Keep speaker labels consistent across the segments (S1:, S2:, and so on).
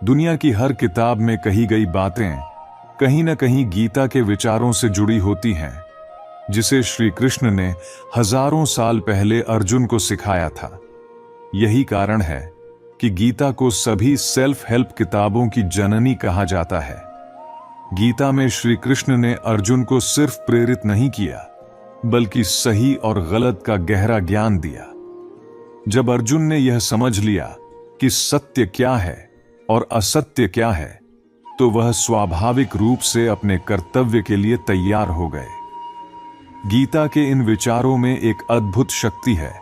S1: दुनिया की हर किताब में कही गई बातें कहीं न कहीं गीता के विचारों से जुड़ी होती हैं, जिसे श्री कृष्ण ने हजारों साल पहले अर्जुन को सिखाया था। यही कारण है कि गीता को सभी सेल्फ हेल्प किताबों की जननी कहा जाता है। गीता में श्री कृष्ण ने अर्जुन को सिर्फ प्रेरित नहीं किया, बल्कि सही और गलत का गहरा ज्ञान दिया। जब अर्जुन ने यह समझ लिया कि सत्य क्या है और असत्य क्या है, तो वह स्वाभाविक रूप से अपने कर्तव्य के लिए तैयार हो गए। गीता के इन विचारों में एक अद्भुत शक्ति है,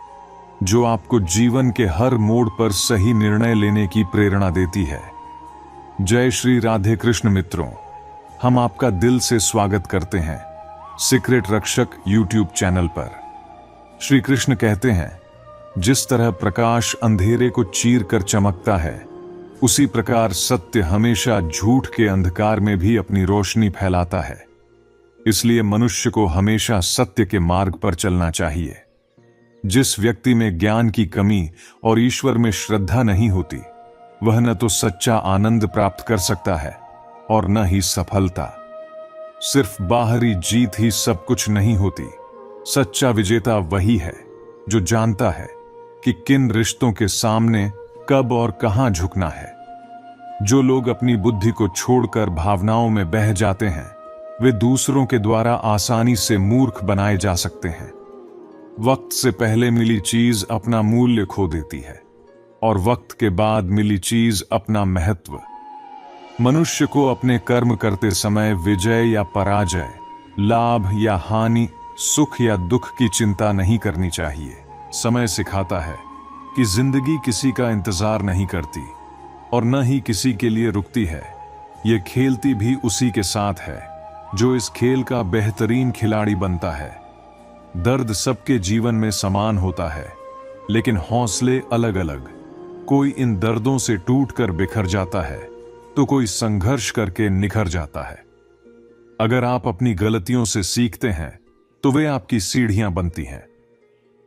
S1: जो आपको जीवन के हर मोड़ पर सही निर्णय लेने की प्रेरणा देती है। जय श्री राधे कृष्ण मित्रों, हम आपका दिल से स्वागत करते हैं सीक्रेट रक्षक यूट्यूब चैनल पर। श्री कृष्ण कहते हैं, जिस तरह प्रकाश अंधेरे को चीर कर चमकता है, उसी प्रकार सत्य हमेशा झूठ के अंधकार में भी अपनी रोशनी फैलाता है। इसलिए मनुष्य को हमेशा सत्य के मार्ग पर चलना चाहिए। जिस व्यक्ति में ज्ञान की कमी और ईश्वर में श्रद्धा नहीं होती, वह न तो सच्चा आनंद प्राप्त कर सकता है और न ही सफलता। सिर्फ बाहरी जीत ही सब कुछ नहीं होती। सच्चा विजेता वही है जो जानता है कि किन रिश्तों के सामने कब और कहां झुकना है। जो लोग अपनी बुद्धि को छोड़कर भावनाओं में बह जाते हैं, वे दूसरों के द्वारा आसानी से मूर्ख बनाए जा सकते हैं। वक्त से पहले मिली चीज अपना मूल्य खो देती है और वक्त के बाद मिली चीज अपना महत्व। मनुष्य को अपने कर्म करते समय विजय या पराजय, लाभ या हानि, सुख या दुख की चिंता नहीं करनी चाहिए। समय सिखाता है कि जिंदगी किसी का इंतजार नहीं करती और न ही किसी के लिए रुकती है। ये खेलती भी उसी के साथ है जो इस खेल का बेहतरीन खिलाड़ी बनता है। दर्द सबके जीवन में समान होता है, लेकिन हौसले अलग अलग। कोई इन दर्दों से टूटकर बिखर जाता है, तो कोई संघर्ष करके निखर जाता है। अगर आप अपनी गलतियों से सीखते हैं, तो वे आपकी सीढ़ियां बनती हैं।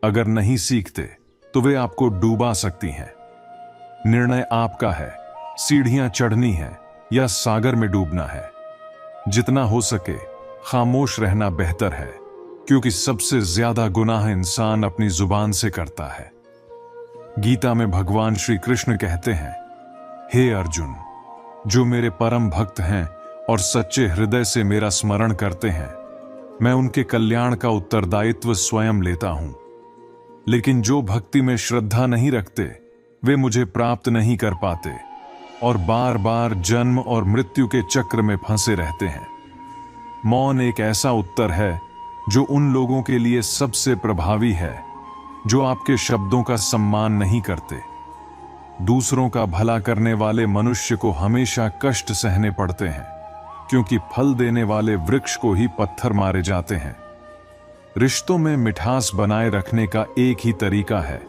S1: अगर नहीं सीखते, तो वे आपको डूबा सकती हैं। निर्णय आपका है, सीढ़ियां चढ़नी है या सागर में डूबना है। जितना हो सके खामोश रहना बेहतर है, क्योंकि सबसे ज्यादा गुनाह इंसान अपनी जुबान से करता है। गीता में भगवान श्री कृष्ण कहते हैं, हे अर्जुन, जो मेरे परम भक्त हैं और सच्चे हृदय से मेरा स्मरण करते हैं, मैं उनके कल्याण का उत्तरदायित्व स्वयं लेता हूं। लेकिन जो भक्ति में श्रद्धा नहीं रखते, वे मुझे प्राप्त नहीं कर पाते और बार बार जन्म और मृत्यु के चक्र में फंसे रहते हैं। मौन एक ऐसा उत्तर है जो उन लोगों के लिए सबसे प्रभावी है जो आपके शब्दों का सम्मान नहीं करते। दूसरों का भला करने वाले मनुष्य को हमेशा कष्ट सहने पड़ते हैं, क्योंकि फल देने वाले वृक्ष को ही पत्थर मारे जाते हैं। रिश्तों में मिठास बनाए रखने का एक ही तरीका है,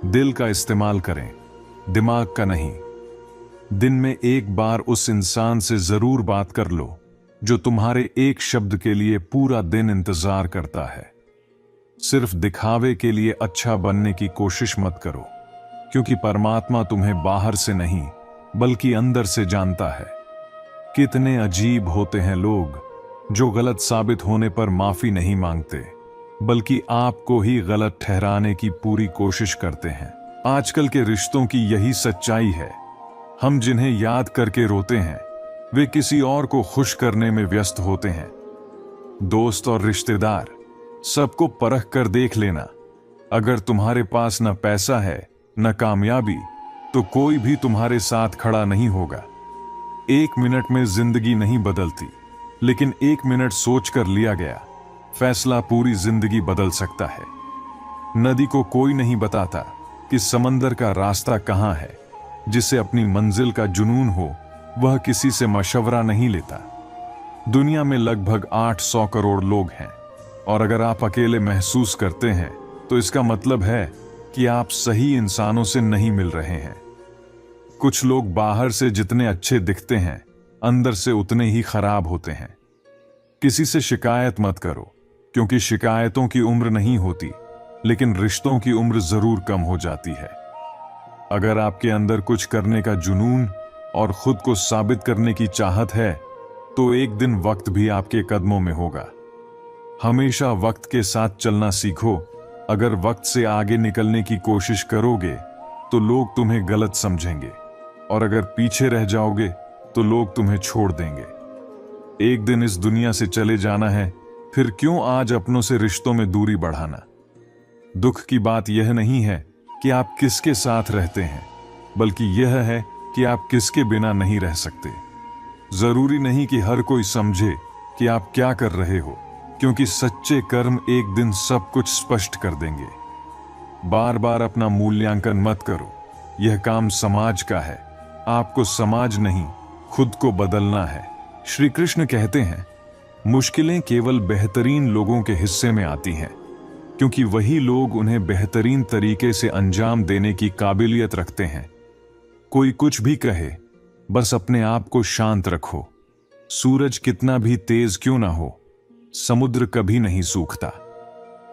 S1: दिल का इस्तेमाल करें, दिमाग का नहीं। दिन में एक बार उस इंसान से जरूर बात कर लो जो तुम्हारे एक शब्द के लिए पूरा दिन इंतजार करता है। सिर्फ दिखावे के लिए अच्छा बनने की कोशिश मत करो, क्योंकि परमात्मा तुम्हें बाहर से नहीं बल्कि अंदर से जानता है। कितने अजीब होते हैं लोग जो गलत साबित होने पर माफी नहीं मांगते, बल्कि आपको ही गलत ठहराने की पूरी कोशिश करते हैं। आजकल के रिश्तों की यही सच्चाई है। हम जिन्हें याद करके रोते हैं, वे किसी और को खुश करने में व्यस्त होते हैं। दोस्त और रिश्तेदार, सबको परख कर देख लेना। अगर तुम्हारे पास न पैसा है न कामयाबी, तो कोई भी तुम्हारे साथ खड़ा नहीं होगा। 1 मिनट में जिंदगी नहीं बदलती, लेकिन 1 मिनट सोच कर लिया गया फैसला पूरी जिंदगी बदल सकता है। नदी को कोई नहीं बताता कि समंदर का रास्ता कहां है। जिसे अपनी मंजिल का जुनून हो, वह किसी से मशवरा नहीं लेता। दुनिया में लगभग 800 करोड़ लोग हैं, और अगर आप अकेले महसूस करते हैं, तो इसका मतलब है कि आप सही इंसानों से नहीं मिल रहे हैं। कुछ लोग बाहर से जितने अच्छे दिखते हैं, अंदर से उतने ही खराब होते हैं। किसी से शिकायत मत करो, क्योंकि शिकायतों की उम्र नहीं होती, लेकिन रिश्तों की उम्र जरूर कम हो जाती है। अगर आपके अंदर कुछ करने का जुनून और खुद को साबित करने की चाहत है, तो एक दिन वक्त भी आपके कदमों में होगा। हमेशा वक्त के साथ चलना सीखो। अगर वक्त से आगे निकलने की कोशिश करोगे तो लोग तुम्हें गलत समझेंगे, और अगर पीछे रह जाओगे तो लोग तुम्हें छोड़ देंगे। एक दिन इस दुनिया से चले जाना है, फिर क्यों आज अपनों से रिश्तों में दूरी बढ़ाना। दुख की बात यह नहीं है कि आप किसके साथ रहते हैं, बल्कि यह है कि आप किसके बिना नहीं रह सकते। जरूरी नहीं कि हर कोई समझे कि आप क्या कर रहे हो, क्योंकि सच्चे कर्म एक दिन सब कुछ स्पष्ट कर देंगे। बार बार अपना मूल्यांकन मत करो, यह काम समाज का है। आपको समाज नहीं, खुद को बदलना है। श्री कृष्ण कहते हैं, मुश्किलें केवल बेहतरीन लोगों के हिस्से में आती हैं, क्योंकि वही लोग उन्हें बेहतरीन तरीके से अंजाम देने की काबिलियत रखते हैं। कोई कुछ भी कहे, बस अपने आप को शांत रखो। सूरज कितना भी तेज क्यों ना हो, समुद्र कभी नहीं सूखता।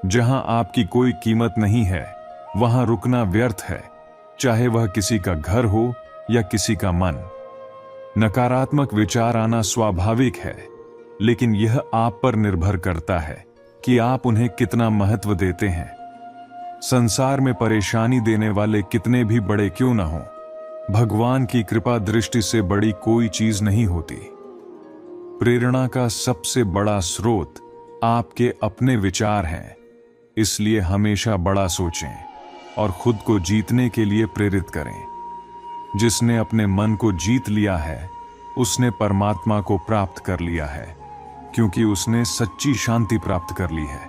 S1: जहां आपकी कोई कीमत नहीं है, वहां रुकना व्यर्थ है, चाहे वह किसी का घर हो या किसी का मन। नकारात्मक विचार आना स्वाभाविक है, लेकिन यह आप पर निर्भर करता है कि आप उन्हें कितना महत्व देते हैं। संसार में परेशानी देने वाले कितने भी बड़े क्यों ना हो, भगवान की कृपा दृष्टि से बड़ी कोई चीज नहीं होती। प्रेरणा का सबसे बड़ा स्रोत आपके अपने विचार हैं, इसलिए हमेशा बड़ा सोचें और खुद को जीतने के लिए प्रेरित करें। जिसने अपने मन को जीत लिया है, उसने परमात्मा को प्राप्त कर लिया है, क्योंकि उसने सच्ची शांति प्राप्त कर ली है।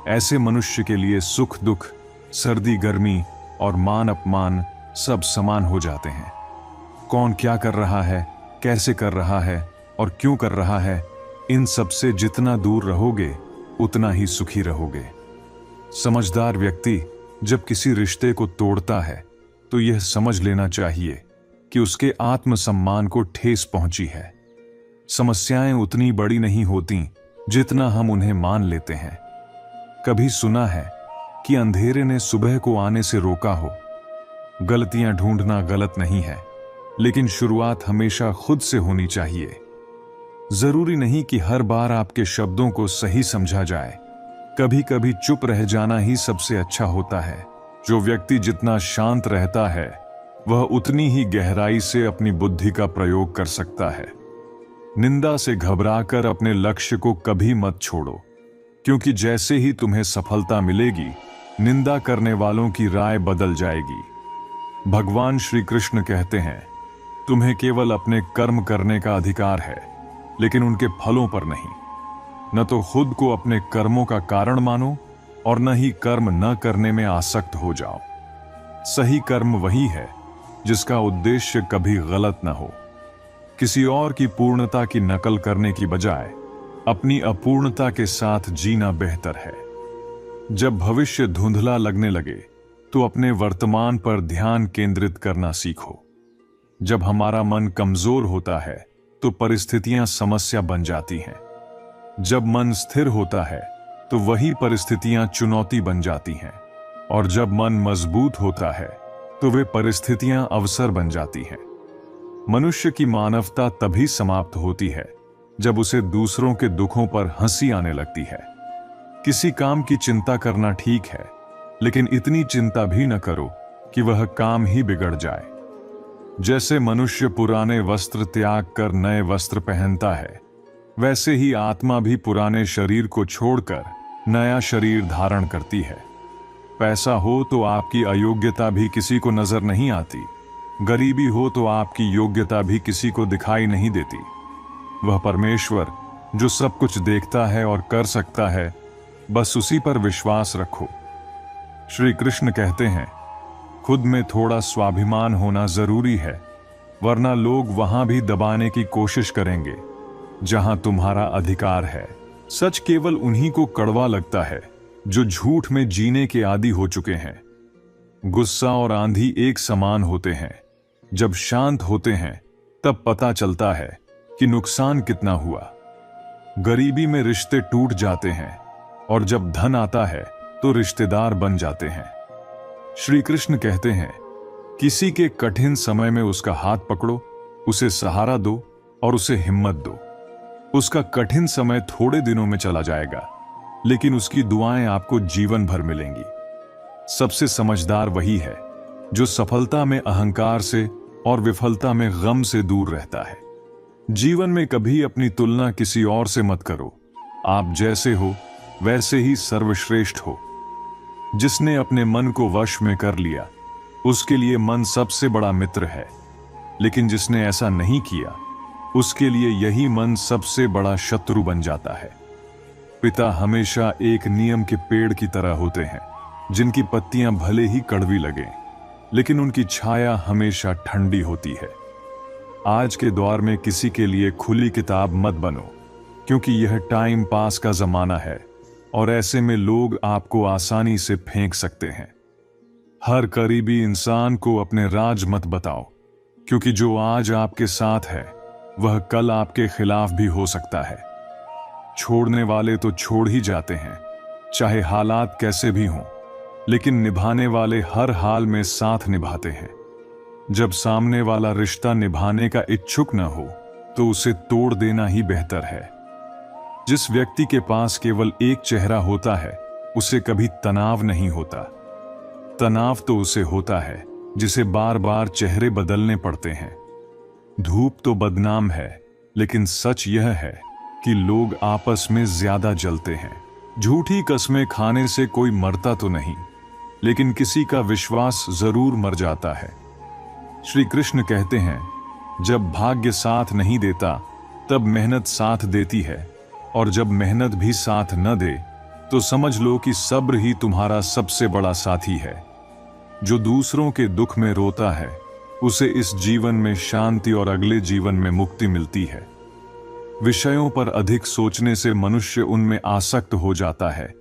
S1: ऐसे मनुष्य के लिए सुख दुख, सर्दी गर्मी और मान अपमान सब समान हो जाते हैं। कौन क्या कर रहा है, कैसे कर रहा है और क्यों कर रहा है, इन सब से जितना दूर रहोगे उतना ही सुखी रहोगे। समझदार व्यक्ति जब किसी रिश्ते को तोड़ता है तो यह समझ लेना चाहिए कि उसके आत्मसम्मान को ठेस पहुंची है। समस्याएं उतनी बड़ी नहीं होती जितना हम उन्हें मान लेते हैं। कभी सुना है कि अंधेरे ने सुबह को आने से रोका हो। गलतियां ढूंढना गलत नहीं है, लेकिन शुरुआत हमेशा खुद से होनी चाहिए। जरूरी नहीं कि हर बार आपके शब्दों को सही समझा जाए। कभी कभी चुप रह जाना ही सबसे अच्छा होता है। जो व्यक्ति जितना शांत रहता है, वह उतनी ही गहराई से अपनी बुद्धि का प्रयोग कर सकता है। निंदा से घबराकर अपने लक्ष्य को कभी मत छोड़ो, क्योंकि जैसे ही तुम्हें सफलता मिलेगी, निंदा करने वालों की राय बदल जाएगी। भगवान श्री कृष्ण कहते हैं, तुम्हें केवल अपने कर्म करने का अधिकार है, लेकिन उनके फलों पर नहीं। न तो खुद को अपने कर्मों का कारण मानो और न ही कर्म न करने में आसक्त हो जाओ। सही कर्म वही है जिसका उद्देश्य कभी गलत न हो। किसी और की पूर्णता की नकल करने की बजाय अपनी अपूर्णता के साथ जीना बेहतर है। जब भविष्य धुंधला लगने लगे तो अपने वर्तमान पर ध्यान केंद्रित करना सीखो। जब हमारा मन कमजोर होता है तो परिस्थितियां समस्या बन जाती हैं। जब मन स्थिर होता है तो वही परिस्थितियां चुनौती बन जाती हैं, और जब मन मजबूत होता है तो वे परिस्थितियां अवसर बन जाती हैं। मनुष्य की मानवता तभी समाप्त होती है जब उसे दूसरों के दुखों पर हंसी आने लगती है। किसी काम की चिंता करना ठीक है, लेकिन इतनी चिंता भी न करो कि वह काम ही बिगड़ जाए। जैसे मनुष्य पुराने वस्त्र त्याग कर नए वस्त्र पहनता है, वैसे ही आत्मा भी पुराने शरीर को छोड़कर नया शरीर धारण करती है। पैसा हो तो आपकी अयोग्यता भी किसी को नजर नहीं आती। गरीबी हो तो आपकी योग्यता भी किसी को दिखाई नहीं देती। वह परमेश्वर जो सब कुछ देखता है और कर सकता है, बस उसी पर विश्वास रखो। श्री कृष्ण कहते हैं, खुद में थोड़ा स्वाभिमान होना जरूरी है, वरना लोग वहां भी दबाने की कोशिश करेंगे जहां तुम्हारा अधिकार है। सच केवल उन्हीं को कड़वा लगता है जो झूठ में जीने के आदी हो चुके हैं। गुस्सा और आंधी एक समान होते हैं। जब शांत होते हैं तब पता चलता है कि नुकसान कितना हुआ। गरीबी में रिश्ते टूट जाते हैं, और जब धन आता है तो रिश्तेदार बन जाते हैं। श्री कृष्ण कहते हैं, किसी के कठिन समय में उसका हाथ पकड़ो उसे सहारा दो और उसे हिम्मत दो। उसका कठिन समय थोड़े दिनों में चला जाएगा, लेकिन उसकी दुआएं आपको जीवन भर मिलेंगी। सबसे समझदार वही है जो सफलता में अहंकार से और विफलता में गम से दूर रहता है। जीवन में कभी अपनी तुलना किसी और से मत करो। आप जैसे हो वैसे ही सर्वश्रेष्ठ हो। जिसने अपने मन को वश में कर लिया, उसके लिए मन सबसे बड़ा मित्र है, लेकिन जिसने ऐसा नहीं किया, उसके लिए यही मन सबसे बड़ा शत्रु बन जाता है। पिता हमेशा एक नियम के पेड़ की तरह होते हैं, जिनकी पत्तियां भले ही कड़वी लगें, लेकिन उनकी छाया हमेशा ठंडी होती है। आज के दौर में किसी के लिए खुली किताब मत बनो, क्योंकि यह टाइम पास का जमाना है और ऐसे में लोग आपको आसानी से फेंक सकते हैं। हर करीबी इंसान को अपने राज मत बताओ, क्योंकि जो आज आपके साथ है वह कल आपके खिलाफ भी हो सकता है। छोड़ने वाले तो छोड़ ही जाते हैं, चाहे हालात कैसे भी हों, लेकिन निभाने वाले हर हाल में साथ निभाते हैं। जब सामने वाला रिश्ता निभाने का इच्छुक न हो, तो उसे तोड़ देना ही बेहतर है। जिस व्यक्ति के पास केवल एक चेहरा होता है, उसे कभी तनाव नहीं होता। तनाव तो उसे होता है जिसे बार बार चेहरे बदलने पड़ते हैं। धूप तो बदनाम है, लेकिन सच यह है कि लोग आपस में ज्यादा जलते हैं। झूठी कस्में खाने से कोई मरता तो नहीं, लेकिन किसी का विश्वास जरूर मर जाता है। श्री कृष्ण कहते हैं, जब भाग्य साथ नहीं देता तब मेहनत साथ देती है, और जब मेहनत भी साथ न दे तो समझ लो कि सब्र ही तुम्हारा सबसे बड़ा साथी है। जो दूसरों के दुख में रोता है, उसे इस जीवन में शांति और अगले जीवन में मुक्ति मिलती है। विषयों पर अधिक सोचने से मनुष्य उनमें आसक्त हो जाता है,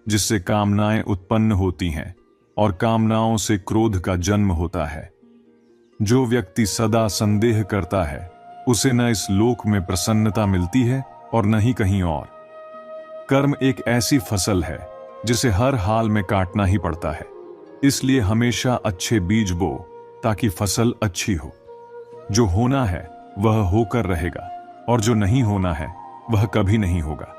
S1: जिससे कामनाएं उत्पन्न होती हैं और कामनाओं से क्रोध का जन्म होता है। जो व्यक्ति सदा संदेह करता है, उसे न इस लोक में प्रसन्नता मिलती है और न ही कहीं और। कर्म एक ऐसी फसल है जिसे हर हाल में काटना ही पड़ता है, इसलिए हमेशा अच्छे बीज बो ताकि फसल अच्छी हो। जो होना है वह होकर रहेगा, और जो नहीं होना है वह कभी नहीं होगा।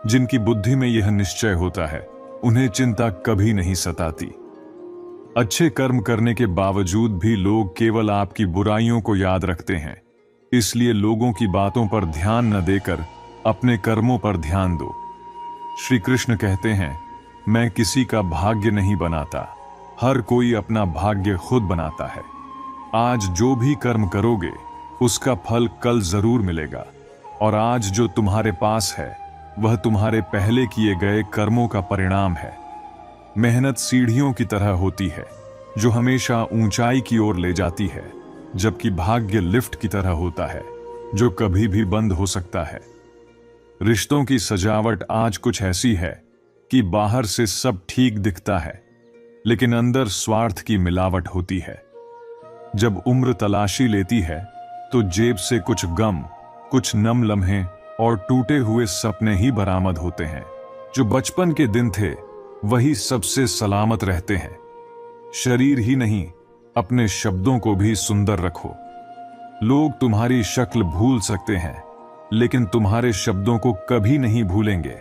S1: जिनकी बुद्धि में यह निश्चय होता है, उन्हें चिंता कभी नहीं सताती। अच्छे कर्म करने के बावजूद भी लोग केवल आपकी बुराइयों को याद रखते हैं, इसलिए लोगों की बातों पर ध्यान न देकर अपने कर्मों पर ध्यान दो। श्री कृष्ण कहते हैं, मैं किसी का भाग्य नहीं बनाता, हर कोई अपना भाग्य खुद बनाता है। आज जो भी कर्म करोगे उसका फल कल जरूर मिलेगा, और आज जो तुम्हारे पास है वह तुम्हारे पहले किए गए कर्मों का परिणाम है। मेहनत सीढ़ियों की तरह होती है जो हमेशा ऊंचाई की ओर ले जाती है, जबकि भाग्य लिफ्ट की तरह होता है जो कभी भी बंद हो सकता है। रिश्तों की सजावट आज कुछ ऐसी है कि बाहर से सब ठीक दिखता है, लेकिन अंदर स्वार्थ की मिलावट होती है। जब उम्र तलाशी लेती है तो जेब से कुछ गम, कुछ नम लम्हे और टूटे हुए सपने ही बरामद होते हैं। जो बचपन के दिन थे वही सबसे सलामत रहते हैं। शरीर ही नहीं, अपने शब्दों को भी सुंदर रखो। लोग तुम्हारी शक्ल भूल सकते हैं, लेकिन तुम्हारे शब्दों को कभी नहीं भूलेंगे।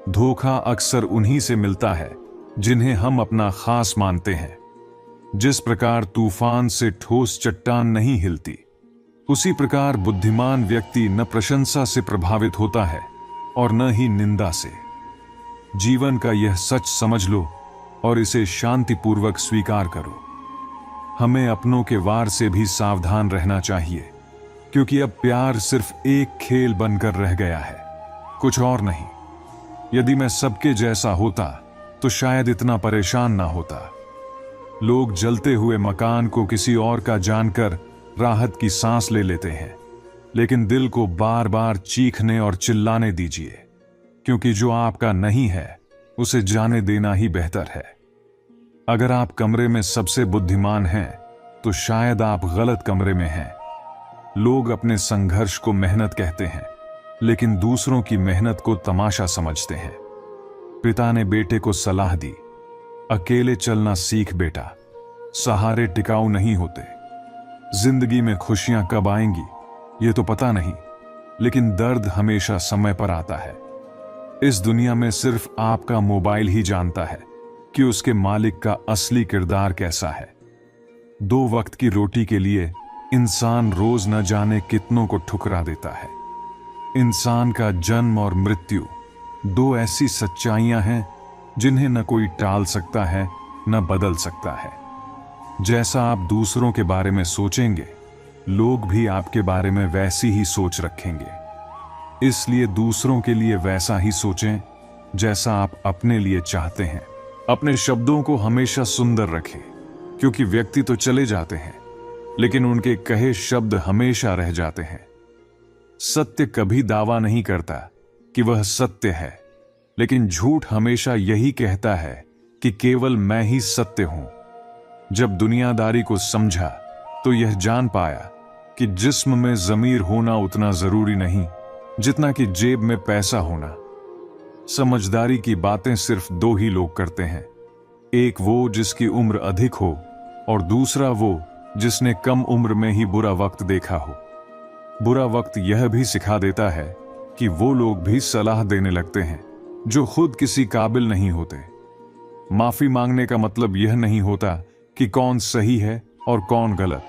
S1: धोखा अक्सर उन्हीं से मिलता है जिन्हें हम अपना खास मानते हैं। जिस प्रकार तूफान से ठोस चट्टान नहीं हिलती, उसी प्रकार बुद्धिमान व्यक्ति न प्रशंसा से प्रभावित होता है और न ही निंदा से। जीवन का यह सच समझ लो और इसे शांतिपूर्वक स्वीकार करो। हमें अपनों के वार से भी सावधान रहना चाहिए, क्योंकि अब प्यार सिर्फ एक खेल बनकर रह गया है, कुछ और नहीं। यदि मैं सबके जैसा होता तो शायद इतना परेशान ना होता। लोग जलते हुए मकान को किसी और का जानकर राहत की सांस ले लेते हैं, लेकिन दिल को बार बार चीखने और चिल्लाने दीजिए, क्योंकि जो आपका नहीं है उसे जाने देना ही बेहतर है। अगर आप कमरे में सबसे बुद्धिमान हैं तो शायद आप गलत कमरे में हैं। लोग अपने संघर्ष को मेहनत कहते हैं, लेकिन दूसरों की मेहनत को तमाशा समझते हैं। पिता ने बेटे को सलाह दी, अकेले चलना सीख बेटा, सहारे टिकाऊ नहीं होते। जिंदगी में खुशियां कब आएंगी ये तो पता नहीं, लेकिन दर्द हमेशा समय पर आता है। इस दुनिया में सिर्फ आपका मोबाइल ही जानता है कि उसके मालिक का असली किरदार कैसा है। 2 वक्त की रोटी के लिए इंसान रोज न जाने कितनों को ठुकरा देता है। इंसान का जन्म और मृत्यु 2 ऐसी सच्चाइयां हैं जिन्हें न कोई टाल सकता है न बदल सकता है। जैसा आप दूसरों के बारे में सोचेंगे, लोग भी आपके बारे में वैसी ही सोच रखेंगे। इसलिए दूसरों के लिए वैसा ही सोचें जैसा आप अपने लिए चाहते हैं। अपने शब्दों को हमेशा सुंदर रखें, क्योंकि व्यक्ति तो चले जाते हैं लेकिन उनके कहे शब्द हमेशा रह जाते हैं। सत्य कभी दावा नहीं करता कि वह सत्य है, लेकिन झूठ हमेशा यही कहता है कि केवल मैं ही सत्य हूं। जब दुनियादारी को समझा तो यह जान पाया कि जिस्म में ज़मीर होना उतना जरूरी नहीं जितना कि जेब में पैसा होना। समझदारी की बातें सिर्फ 2 ही लोग करते हैं, एक वो जिसकी उम्र अधिक हो और दूसरा वो जिसने कम उम्र में ही बुरा वक्त देखा हो। बुरा वक्त यह भी सिखा देता है कि वो लोग भी सलाह देने लगते हैं जो खुद किसी काबिल नहीं होते। माफी मांगने का मतलब यह नहीं होता कि कौन सही है और कौन गलत,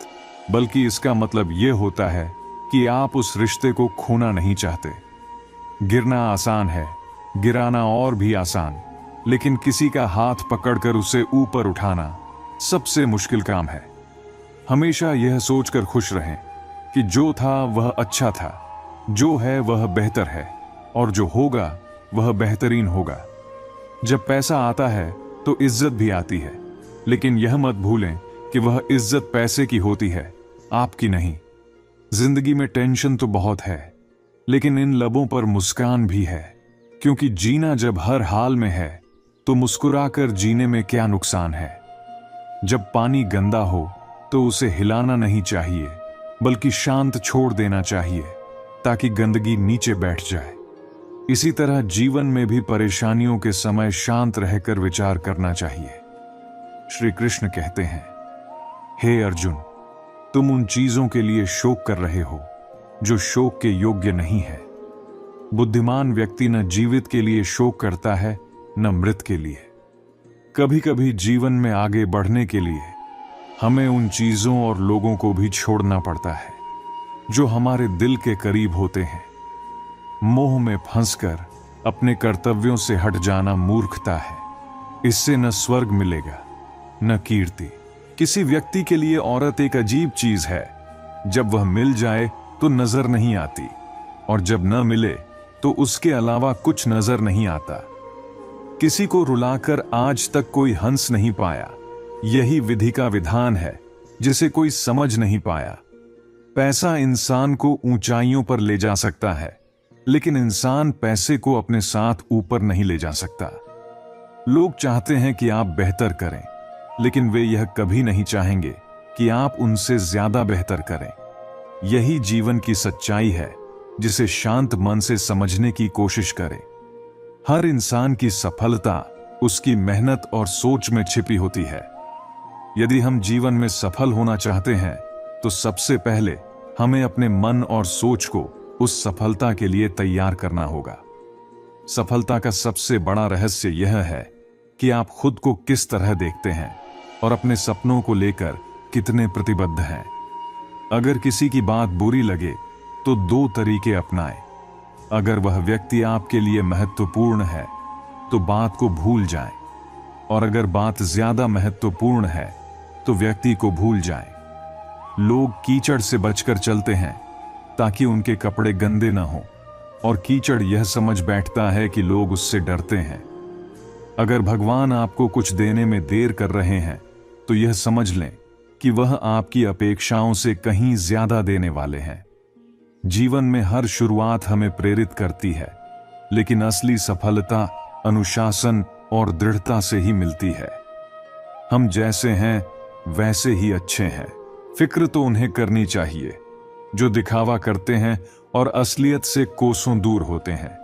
S1: बल्कि इसका मतलब यह होता है कि आप उस रिश्ते को खोना नहीं चाहते। गिरना आसान है, गिराना और भी आसान, लेकिन किसी का हाथ पकड़कर उसे ऊपर उठाना सबसे मुश्किल काम है। हमेशा यह सोचकर खुश रहें कि जो था वह अच्छा था, जो है वह बेहतर है और जो होगा वह बेहतरीन होगा। जब पैसा आता है तो इज्जत भी आती है, लेकिन यह मत भूलें कि वह इज्जत पैसे की होती है, आपकी नहीं। जिंदगी में टेंशन तो बहुत है, लेकिन इन लबों पर मुस्कान भी है, क्योंकि जीना जब हर हाल में है तो मुस्कुराकर जीने में क्या नुकसान है। जब पानी गंदा हो तो उसे हिलाना नहीं चाहिए, बल्कि शांत छोड़ देना चाहिए ताकि गंदगी नीचे बैठ जाए। इसी तरह जीवन में भी परेशानियों के समय शांत रहकर विचार करना चाहिए। श्री कृष्ण कहते हैं, हे अर्जुन, तुम उन चीजों के लिए शोक कर रहे हो जो शोक के योग्य नहीं है। बुद्धिमान व्यक्ति न जीवित के लिए शोक करता है न मृत के लिए। कभी कभी जीवन में आगे बढ़ने के लिए हमें उन चीजों और लोगों को भी छोड़ना पड़ता है जो हमारे दिल के करीब होते हैं। मोह में फंसकर अपने कर्तव्यों से हट जाना मूर्खता है। इससे न स्वर्ग मिलेगा न कीर्ति। किसी व्यक्ति के लिए औरत एक अजीब चीज है, जब वह मिल जाए तो नजर नहीं आती और जब न मिले तो उसके अलावा कुछ नजर नहीं आता। किसी को रुलाकर आज तक कोई हंस नहीं पाया, यही विधि का विधान है जिसे कोई समझ नहीं पाया। पैसा इंसान को ऊंचाइयों पर ले जा सकता है, लेकिन इंसान पैसे को अपने साथ ऊपर नहीं ले जा सकता। लोग चाहते हैं कि आप बेहतर करें, लेकिन वे यह कभी नहीं चाहेंगे कि आप उनसे ज्यादा बेहतर करें। यही जीवन की सच्चाई है जिसे शांत मन से समझने की कोशिश करें। हर इंसान की सफलता उसकी मेहनत और सोच में छिपी होती है। यदि हम जीवन में सफल होना चाहते हैं तो सबसे पहले हमें अपने मन और सोच को उस सफलता के लिए तैयार करना होगा। सफलता का सबसे बड़ा रहस्य यह है कि आप खुद को किस तरह देखते हैं और अपने सपनों को लेकर कितने प्रतिबद्ध हैं। अगर किसी की बात बुरी लगे तो 2 तरीके अपनाएं। अगर वह व्यक्ति आपके लिए महत्वपूर्ण है तो बात को भूल जाएं, और अगर बात ज्यादा महत्वपूर्ण है तो व्यक्ति को भूल जाएं। लोग कीचड़ से बचकर चलते हैं ताकि उनके कपड़े गंदे न हों, और कीचड़ यह समझ बैठता है कि लोग उससे डरते हैं। अगर भगवान आपको कुछ देने में देर कर रहे हैं तो यह समझ लें कि वह आपकी अपेक्षाओं से कहीं ज्यादा देने वाले हैं। जीवन में हर शुरुआत हमें प्रेरित करती है, लेकिन असली सफलता अनुशासन और दृढ़ता से ही मिलती है। हम जैसे हैं वैसे ही अच्छे हैं। फिक्र तो उन्हें करनी चाहिए जो दिखावा करते हैं और असलियत से कोसों दूर होते हैं।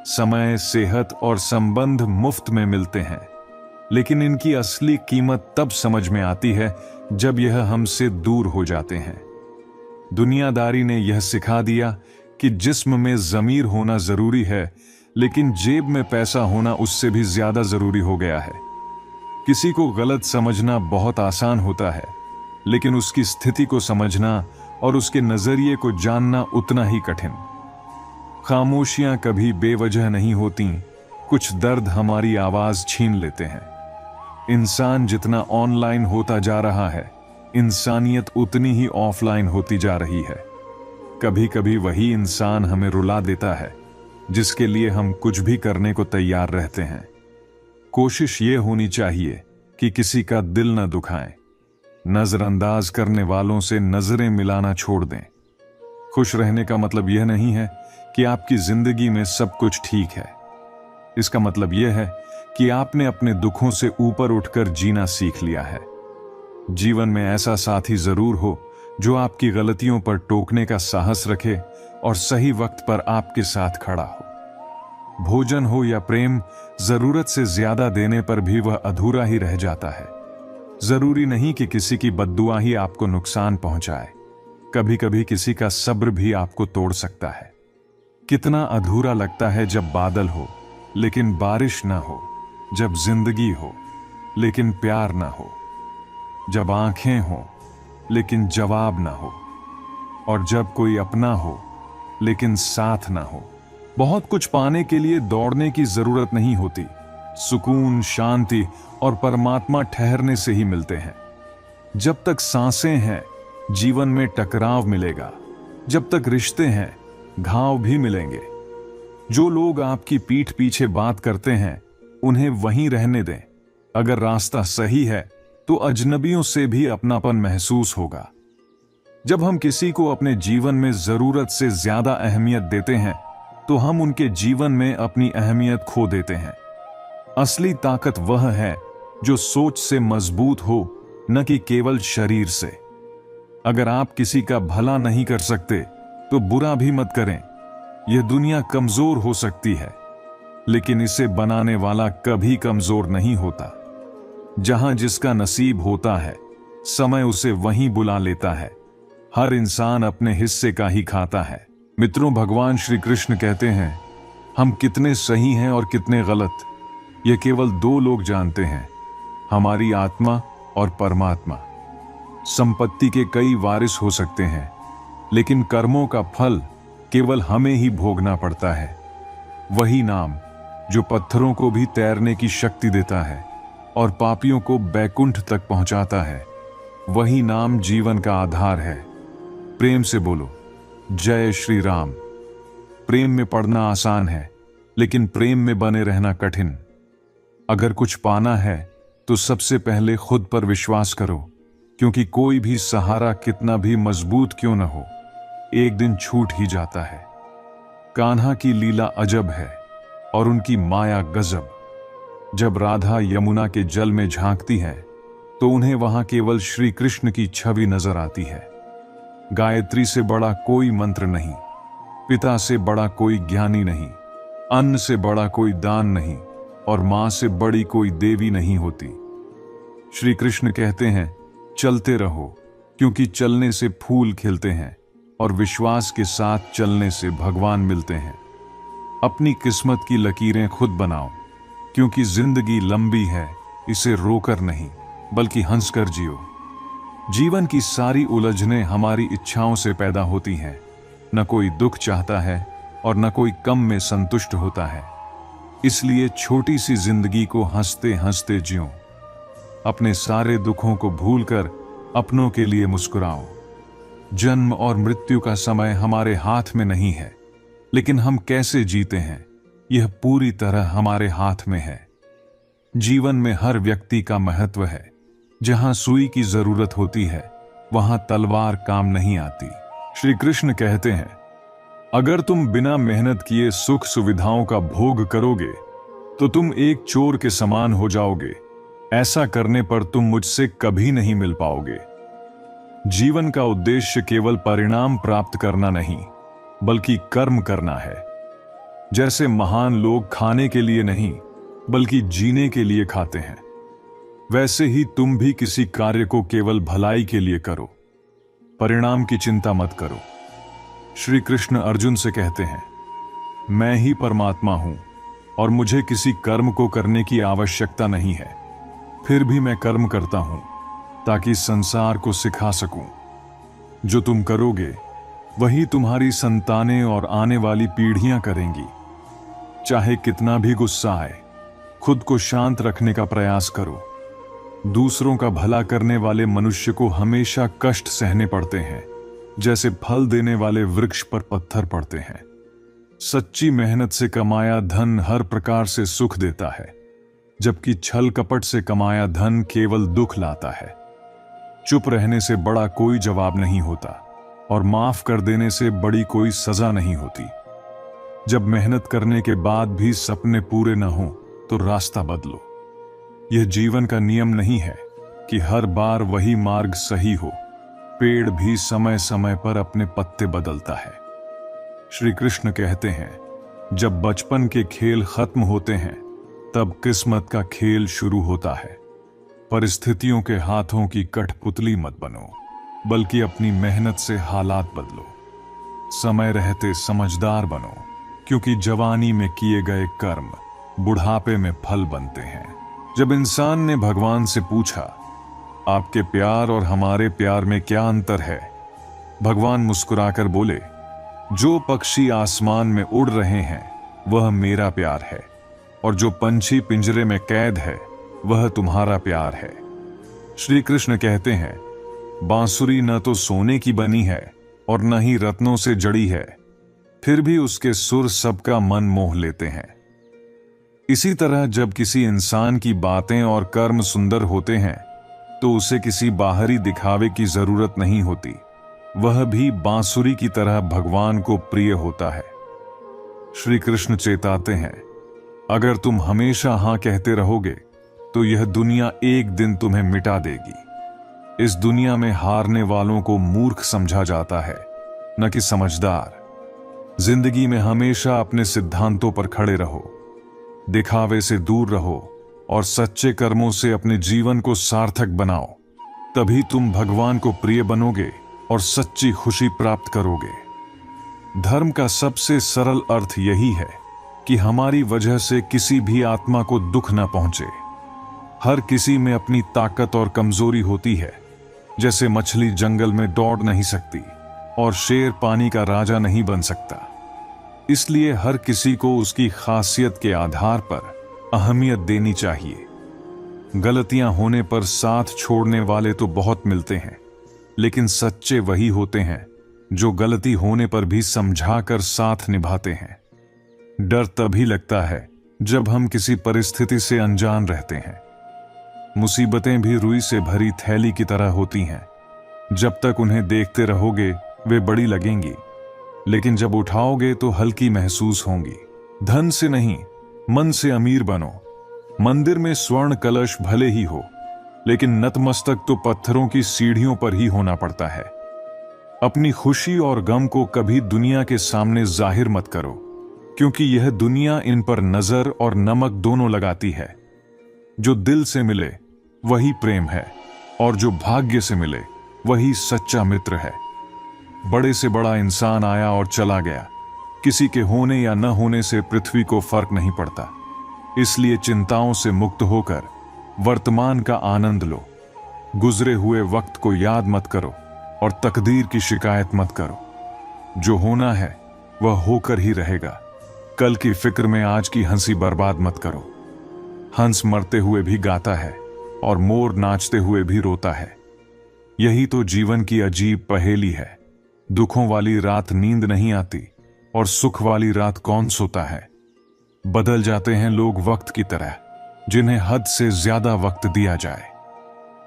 S1: समय, सेहत और संबंध मुफ्त में मिलते हैं, लेकिन इनकी असली कीमत तब समझ में आती है जब यह हमसे दूर हो जाते हैं। दुनियादारी ने यह सिखा दिया कि जिस्म में ज़मीर होना जरूरी है, लेकिन जेब में पैसा होना उससे भी ज्यादा जरूरी हो गया है। किसी को गलत समझना बहुत आसान होता है, लेकिन उसकी स्थिति को समझना और उसके नजरिए को जानना उतना ही कठिन। खामोशियां कभी बेवजह नहीं होती, कुछ दर्द हमारी आवाज छीन लेते हैं। इंसान जितना ऑनलाइन होता जा रहा है, इंसानियत उतनी ही ऑफलाइन होती जा रही है। कभी कभी वही इंसान हमें रुला देता है जिसके लिए हम कुछ भी करने को तैयार रहते हैं। कोशिश ये होनी चाहिए कि किसी का दिल न दुखाएं। नजरअंदाज करने वालों से नजरें मिलाना छोड़ दें। खुश रहने का मतलब यह नहीं है कि आपकी जिंदगी में सब कुछ ठीक है। इसका मतलब यह है कि आपने अपने दुखों से ऊपर उठकर जीना सीख लिया है। जीवन में ऐसा साथी जरूर हो जो आपकी गलतियों पर टोकने का साहस रखे और सही वक्त पर आपके साथ खड़ा हो। भोजन हो या प्रेम, जरूरत से ज्यादा देने पर भी वह अधूरा ही रह जाता है। जरूरी नहीं कि किसी की बद्दुआ ही आपको नुकसान पहुंचाए। कभी कभी किसी का सब्र भी आपको तोड़ सकता है। कितना अधूरा लगता है जब बादल हो लेकिन बारिश ना हो, जब जिंदगी हो लेकिन प्यार ना हो, जब आंखें हो लेकिन जवाब ना हो, और जब कोई अपना हो लेकिन साथ ना हो। बहुत कुछ पाने के लिए दौड़ने की जरूरत नहीं होती। सुकून, शांति और परमात्मा ठहरने से ही मिलते हैं। जब तक सांसें हैं, जीवन में टकराव मिलेगा। जब तक रिश्ते हैं, घाव भी मिलेंगे। जो लोग आपकी पीठ पीछे बात करते हैं, उन्हें वहीं रहने दें। अगर रास्ता सही है तो अजनबियों से भी अपनापन महसूस होगा। जब हम किसी को अपने जीवन में जरूरत से ज्यादा अहमियत देते हैं तो हम उनके जीवन में अपनी अहमियत खो देते हैं। असली ताकत वह है जो सोच से मजबूत हो, न कि केवल शरीर से। अगर आप किसी का भला नहीं कर सकते तो बुरा भी मत करें। यह दुनिया कमजोर हो सकती है, लेकिन इसे बनाने वाला कभी कमजोर नहीं होता। जहां जिसका नसीब होता है, समय उसे वहीं बुला लेता है। हर इंसान अपने हिस्से का ही खाता है। मित्रों, भगवान श्री कृष्ण कहते हैं, हम कितने सही हैं और कितने गलत, यह केवल दो लोग जानते हैं, हमारी आत्मा और परमात्मा। संपत्ति के कई वारिस हो सकते हैं, लेकिन कर्मों का फल केवल हमें ही भोगना पड़ता है। वही नाम जो पत्थरों को भी तैरने की शक्ति देता है और पापियों को बैकुंठ तक पहुंचाता है, वही नाम जीवन का आधार है। प्रेम से बोलो, जय श्री राम। प्रेम में पढ़ना आसान है, लेकिन प्रेम में बने रहना कठिन। अगर कुछ पाना है तो सबसे पहले खुद पर विश्वास करो, क्योंकि कोई भी सहारा कितना भी मजबूत क्यों न हो, एक दिन छूट ही जाता है। कान्हा की लीला अजब है और उनकी माया गजब। जब राधा यमुना के जल में झांकती है तो उन्हें वहां केवल श्री कृष्ण की छवि नजर आती है। गायत्री से बड़ा कोई मंत्र नहीं, पिता से बड़ा कोई ज्ञानी नहीं, अन्न से बड़ा कोई दान नहीं, और मां से बड़ी कोई देवी नहीं होती। श्री कृष्ण कहते हैं, चलते रहो, क्योंकि चलने से फूल खिलते हैं और विश्वास के साथ चलने से भगवान मिलते हैं। अपनी किस्मत की लकीरें खुद बनाओ, क्योंकि जिंदगी लंबी है, इसे रोकर नहीं बल्कि हंसकर जियो। जीवन की सारी उलझनें हमारी इच्छाओं से पैदा होती हैं। न कोई दुख चाहता है और न कोई कम में संतुष्ट होता है। इसलिए छोटी सी जिंदगी को हंसते हंसते जियो। अपने सारे दुखों को भूलकर अपनों के लिए मुस्कुराओ। जन्म और मृत्यु का समय हमारे हाथ में नहीं है, लेकिन हम कैसे जीते हैं यह पूरी तरह हमारे हाथ में है। जीवन में हर व्यक्ति का महत्व है। जहां सुई की जरूरत होती है, वहां तलवार काम नहीं आती। श्री कृष्ण कहते हैं, अगर तुम बिना मेहनत किए सुख सुविधाओं का भोग करोगे तो तुम एक चोर के समान हो जाओगे। ऐसा करने पर तुम मुझसे कभी नहीं मिल पाओगे। जीवन का उद्देश्य केवल परिणाम प्राप्त करना नहीं, बल्कि कर्म करना है। जैसे महान लोग खाने के लिए नहीं, बल्कि जीने के लिए खाते हैं, वैसे ही तुम भी किसी कार्य को केवल भलाई के लिए करो, परिणाम की चिंता मत करो। श्री कृष्ण अर्जुन से कहते हैं, मैं ही परमात्मा हूं और मुझे किसी कर्म को करने की आवश्यकता नहीं है, फिर भी मैं कर्म करता हूं ताकि संसार को सिखा सकूं। जो तुम करोगे वही तुम्हारी संतानें और आने वाली पीढ़ियां करेंगी। चाहे कितना भी गुस्सा आए, खुद को शांत रखने का प्रयास करो। दूसरों का भला करने वाले मनुष्य को हमेशा कष्ट सहने पड़ते हैं, जैसे फल देने वाले वृक्ष पर पत्थर पड़ते हैं। सच्ची मेहनत से कमाया धन हर प्रकार से सुख देता है, जबकि छल कपट से कमाया धन केवल दुख लाता है। चुप रहने से बड़ा कोई जवाब नहीं होता और माफ कर देने से बड़ी कोई सजा नहीं होती। जब मेहनत करने के बाद भी सपने पूरे न हो तो रास्ता बदलो। यह जीवन का नियम नहीं है कि हर बार वही मार्ग सही हो। पेड़ भी समय समय पर अपने पत्ते बदलता है। श्री कृष्ण कहते हैं, जब बचपन के खेल खत्म होते हैं तब किस्मत का खेल शुरू होता है। परिस्थितियों के हाथों की कठपुतली मत बनो, बल्कि अपनी मेहनत से हालात बदलो। समय रहते समझदार बनो, क्योंकि जवानी में किए गए कर्म बुढ़ापे में फल बनते हैं। जब इंसान ने भगवान से पूछा, आपके प्यार और हमारे प्यार में क्या अंतर है, भगवान मुस्कुराकर बोले, जो पक्षी आसमान में उड़ रहे हैं वह मेरा प्यार है, और जो पंछी पिंजरे में कैद है वह तुम्हारा प्यार है। श्री कृष्ण कहते हैं, बांसुरी न तो सोने की बनी है और न ही रत्नों से जड़ी है, फिर भी उसके सुर सबका मन मोह लेते हैं। इसी तरह जब किसी इंसान की बातें और कर्म सुंदर होते हैं तो उसे किसी बाहरी दिखावे की जरूरत नहीं होती। वह भी बांसुरी की तरह भगवान को प्रिय होता है। श्री कृष्ण चेताते हैं, अगर तुम हमेशा हां कहते रहोगे तो यह दुनिया एक दिन तुम्हें मिटा देगी। इस दुनिया में हारने वालों को मूर्ख समझा जाता है, न कि समझदार। जिंदगी में हमेशा अपने सिद्धांतों पर खड़े रहो, दिखावे से दूर रहो और सच्चे कर्मों से अपने जीवन को सार्थक बनाओ। तभी तुम भगवान को प्रिय बनोगे और सच्ची खुशी प्राप्त करोगे। धर्म का सबसे सरल अर्थ यही है कि हमारी वजह से किसी भी आत्मा को दुख न पहुंचे। हर किसी में अपनी ताकत और कमजोरी होती है। जैसे मछली जंगल में दौड़ नहीं सकती और शेर पानी का राजा नहीं बन सकता, इसलिए हर किसी को उसकी खासियत के आधार पर अहमियत देनी चाहिए। गलतियां होने पर साथ छोड़ने वाले तो बहुत मिलते हैं, लेकिन सच्चे वही होते हैं जो गलती होने पर भी समझाकर साथ निभाते हैं। डर तभी लगता है जब हम किसी परिस्थिति से अनजान रहते हैं। मुसीबतें भी रुई से भरी थैली की तरह होती हैं। जब तक उन्हें देखते रहोगे वे बड़ी लगेंगी, लेकिन जब उठाओगे तो हल्की महसूस होंगी। धन से नहीं, मन से अमीर बनो। मंदिर में स्वर्ण कलश भले ही हो, लेकिन नतमस्तक तो पत्थरों की सीढ़ियों पर ही होना पड़ता है। अपनी खुशी और गम को कभी दुनिया के सामने जाहिर मत करो, क्योंकि यह दुनिया इन पर नजर और नमक दोनों लगाती है। जो दिल से मिले वही प्रेम है, और जो भाग्य से मिले वही सच्चा मित्र है। बड़े से बड़ा इंसान आया और चला गया, किसी के होने या न होने से पृथ्वी को फर्क नहीं पड़ता। इसलिए चिंताओं से मुक्त होकर वर्तमान का आनंद लो। गुजरे हुए वक्त को याद मत करो और तकदीर की शिकायत मत करो। जो होना है वह होकर ही रहेगा। कल की फिक्र में आज की हंसी बर्बाद मत करो। हंस मरते हुए भी गाता है और मोर नाचते हुए भी रोता है। यही तो जीवन की अजीब पहेली है। दुखों वाली रात नींद नहीं आती और सुख वाली रात कौन सोता है। बदल जाते हैं लोग वक्त की तरह, जिन्हें हद से ज्यादा वक्त दिया जाए।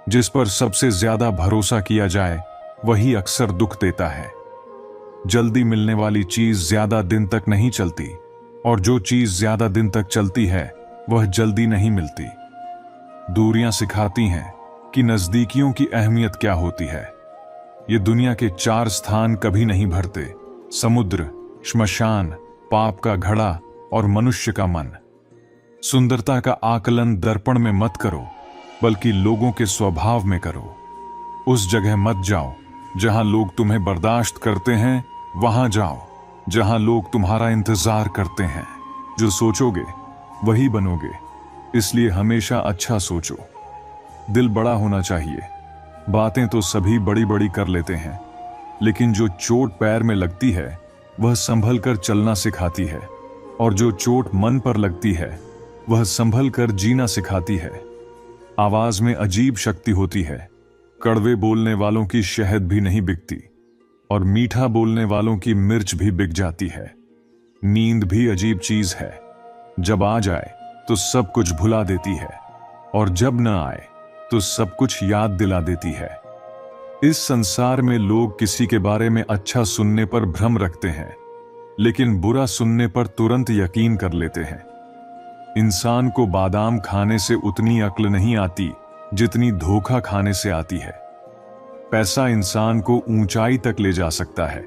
S1: जिस पर सबसे ज्यादा भरोसा किया जाए वही अक्सर दुख देता है। जल्दी मिलने वाली चीज ज्यादा दिन तक नहीं चलती, और जो चीज ज्यादा दिन तक चलती है वह जल्दी नहीं मिलती। दूरियां सिखाती हैं कि नजदीकियों की अहमियत क्या होती है। ये दुनिया के 4 स्थान कभी नहीं भरते: समुद्र, श्मशान, पाप का घड़ा और मनुष्य का मन। सुंदरता का आकलन दर्पण में मत करो, बल्कि लोगों के स्वभाव में करो। उस जगह मत जाओ जहां लोग तुम्हें बर्दाश्त करते हैं, वहां जाओ जहां लोग तुम्हारा इंतजार करते हैं। जो सोचोगे वही बनोगे, इसलिए हमेशा अच्छा सोचो। दिल बड़ा होना चाहिए। बातें तो सभी बड़ी बड़ी कर लेते हैं, लेकिन जो चोट पैर में लगती है वह संभल कर चलना सिखाती है, और जो चोट मन पर लगती है वह संभल कर जीना सिखाती है। आवाज में अजीब शक्ति होती है। कड़वे बोलने वालों की शहद भी नहीं बिकती, और मीठा बोलने वालों की मिर्च भी बिक जाती है। नींद भी अजीब चीज है। जब आ जाए तो सब कुछ भुला देती है, और जब न आए तो सब कुछ याद दिला देती है। इस संसार में लोग किसी के बारे में अच्छा सुनने पर भ्रम रखते हैं, लेकिन बुरा सुनने पर तुरंत यकीन कर लेते हैं। इंसान को बादाम खाने से उतनी अक्ल नहीं आती जितनी धोखा खाने से आती है। पैसा इंसान को ऊंचाई तक ले जा सकता है,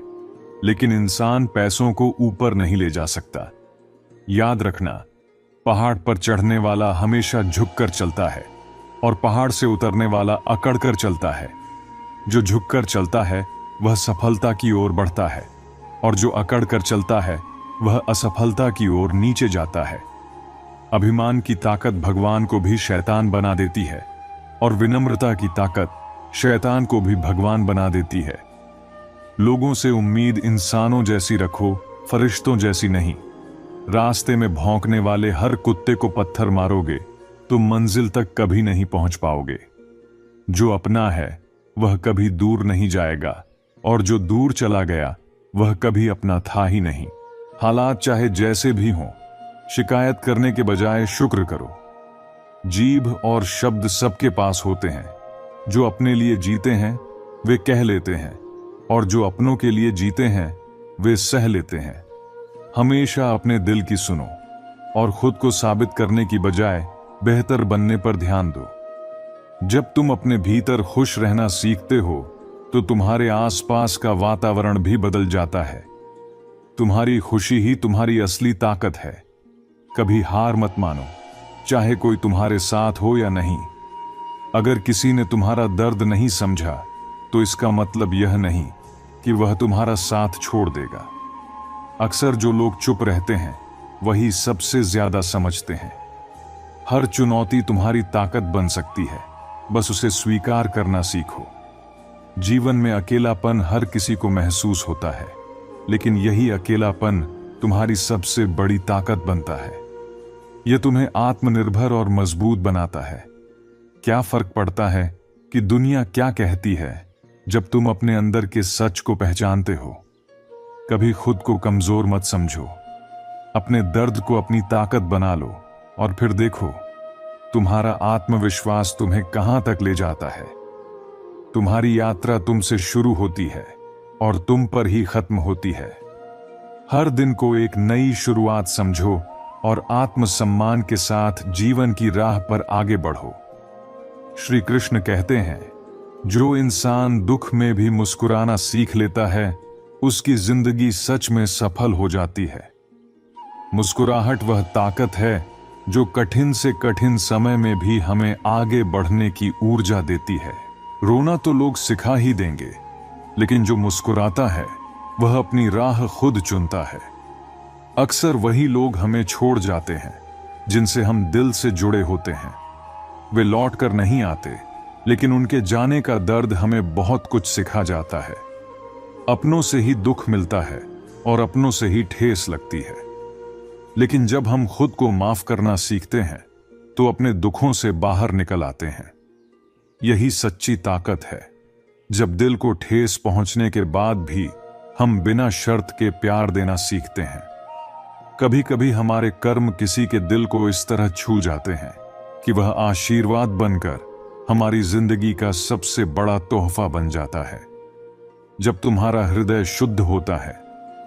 S1: लेकिन इंसान पैसों को ऊपर नहीं ले जा सकता। याद रखना, पहाड़ पर चढ़ने वाला हमेशा झुककर चलता है, और पहाड़ से उतरने वाला अकड़कर चलता है। जो झुककर चलता है वह सफलता की ओर बढ़ता है, और जो अकड़कर चलता है वह असफलता की ओर नीचे जाता है। अभिमान की ताकत भगवान को भी शैतान बना देती है, और विनम्रता की ताकत शैतान को भी भगवान बना देती है। लोगों से उम्मीद इंसानों जैसी रखो, फरिश्तों जैसी नहीं। रास्ते में भौंकने वाले हर कुत्ते को पत्थर मारोगे तो मंजिल तक कभी नहीं पहुंच पाओगे। जो अपना है वह कभी दूर नहीं जाएगा, और जो दूर चला गया वह कभी अपना था ही नहीं। हालात चाहे जैसे भी हों, शिकायत करने के बजाय शुक्र करो। जीभ और शब्द सबके पास होते हैं। जो अपने लिए जीते हैं वे कह लेते हैं, और जो अपनों के लिए जीते हैं वे सह लेते हैं। हमेशा अपने दिल की सुनो, और खुद को साबित करने की बजाय बेहतर बनने पर ध्यान दो। जब तुम अपने भीतर खुश रहना सीखते हो तो तुम्हारे आसपास का वातावरण भी बदल जाता है। तुम्हारी खुशी ही तुम्हारी असली ताकत है। कभी हार मत मानो, चाहे कोई तुम्हारे साथ हो या नहीं। अगर किसी ने तुम्हारा दर्द नहीं समझा तो इसका मतलब यह नहीं कि वह तुम्हारा साथ छोड़ देगा। अक्सर जो लोग चुप रहते हैं वही सबसे ज्यादा समझते हैं। हर चुनौती तुम्हारी ताकत बन सकती है, बस उसे स्वीकार करना सीखो। जीवन में अकेलापन हर किसी को महसूस होता है, लेकिन यही अकेलापन तुम्हारी सबसे बड़ी ताकत बनता है। यह तुम्हें आत्मनिर्भर और मजबूत बनाता है। क्या फर्क पड़ता है कि दुनिया क्या कहती है, जब तुम अपने अंदर के सच को पहचानते हो। कभी खुद को कमजोर मत समझो। अपने दर्द को अपनी ताकत बना लो, और फिर देखो तुम्हारा आत्मविश्वास तुम्हें कहां तक ले जाता है। तुम्हारी यात्रा तुमसे शुरू होती है और तुम पर ही खत्म होती है। हर दिन को एक नई शुरुआत समझो और आत्मसम्मान के साथ जीवन की राह पर आगे बढ़ो। श्री कृष्ण कहते हैं, जो इंसान दुख में भी मुस्कुराना सीख लेता है उसकी जिंदगी सच में सफल हो जाती है। मुस्कुराहट वह ताकत है जो कठिन से कठिन समय में भी हमें आगे बढ़ने की ऊर्जा देती है। रोना तो लोग सिखा ही देंगे, लेकिन जो मुस्कुराता है वह अपनी राह खुद चुनता है। अक्सर वही लोग हमें छोड़ जाते हैं जिनसे हम दिल से जुड़े होते हैं। वे लौट कर नहीं आते, लेकिन उनके जाने का दर्द हमें बहुत कुछ सिखा जाता है। अपनों से ही दुख मिलता है और अपनों से ही ठेस लगती है, लेकिन जब हम खुद को माफ करना सीखते हैं तो अपने दुखों से बाहर निकल आते हैं। यही सच्ची ताकत है। जब दिल को ठेस पहुंचने के बाद भी हम बिना शर्त के प्यार देना सीखते हैं। कभी कभी हमारे कर्म किसी के दिल को इस तरह छू जाते हैं कि वह आशीर्वाद बनकर हमारी जिंदगी का सबसे बड़ा तोहफा बन जाता है। जब तुम्हारा हृदय शुद्ध होता है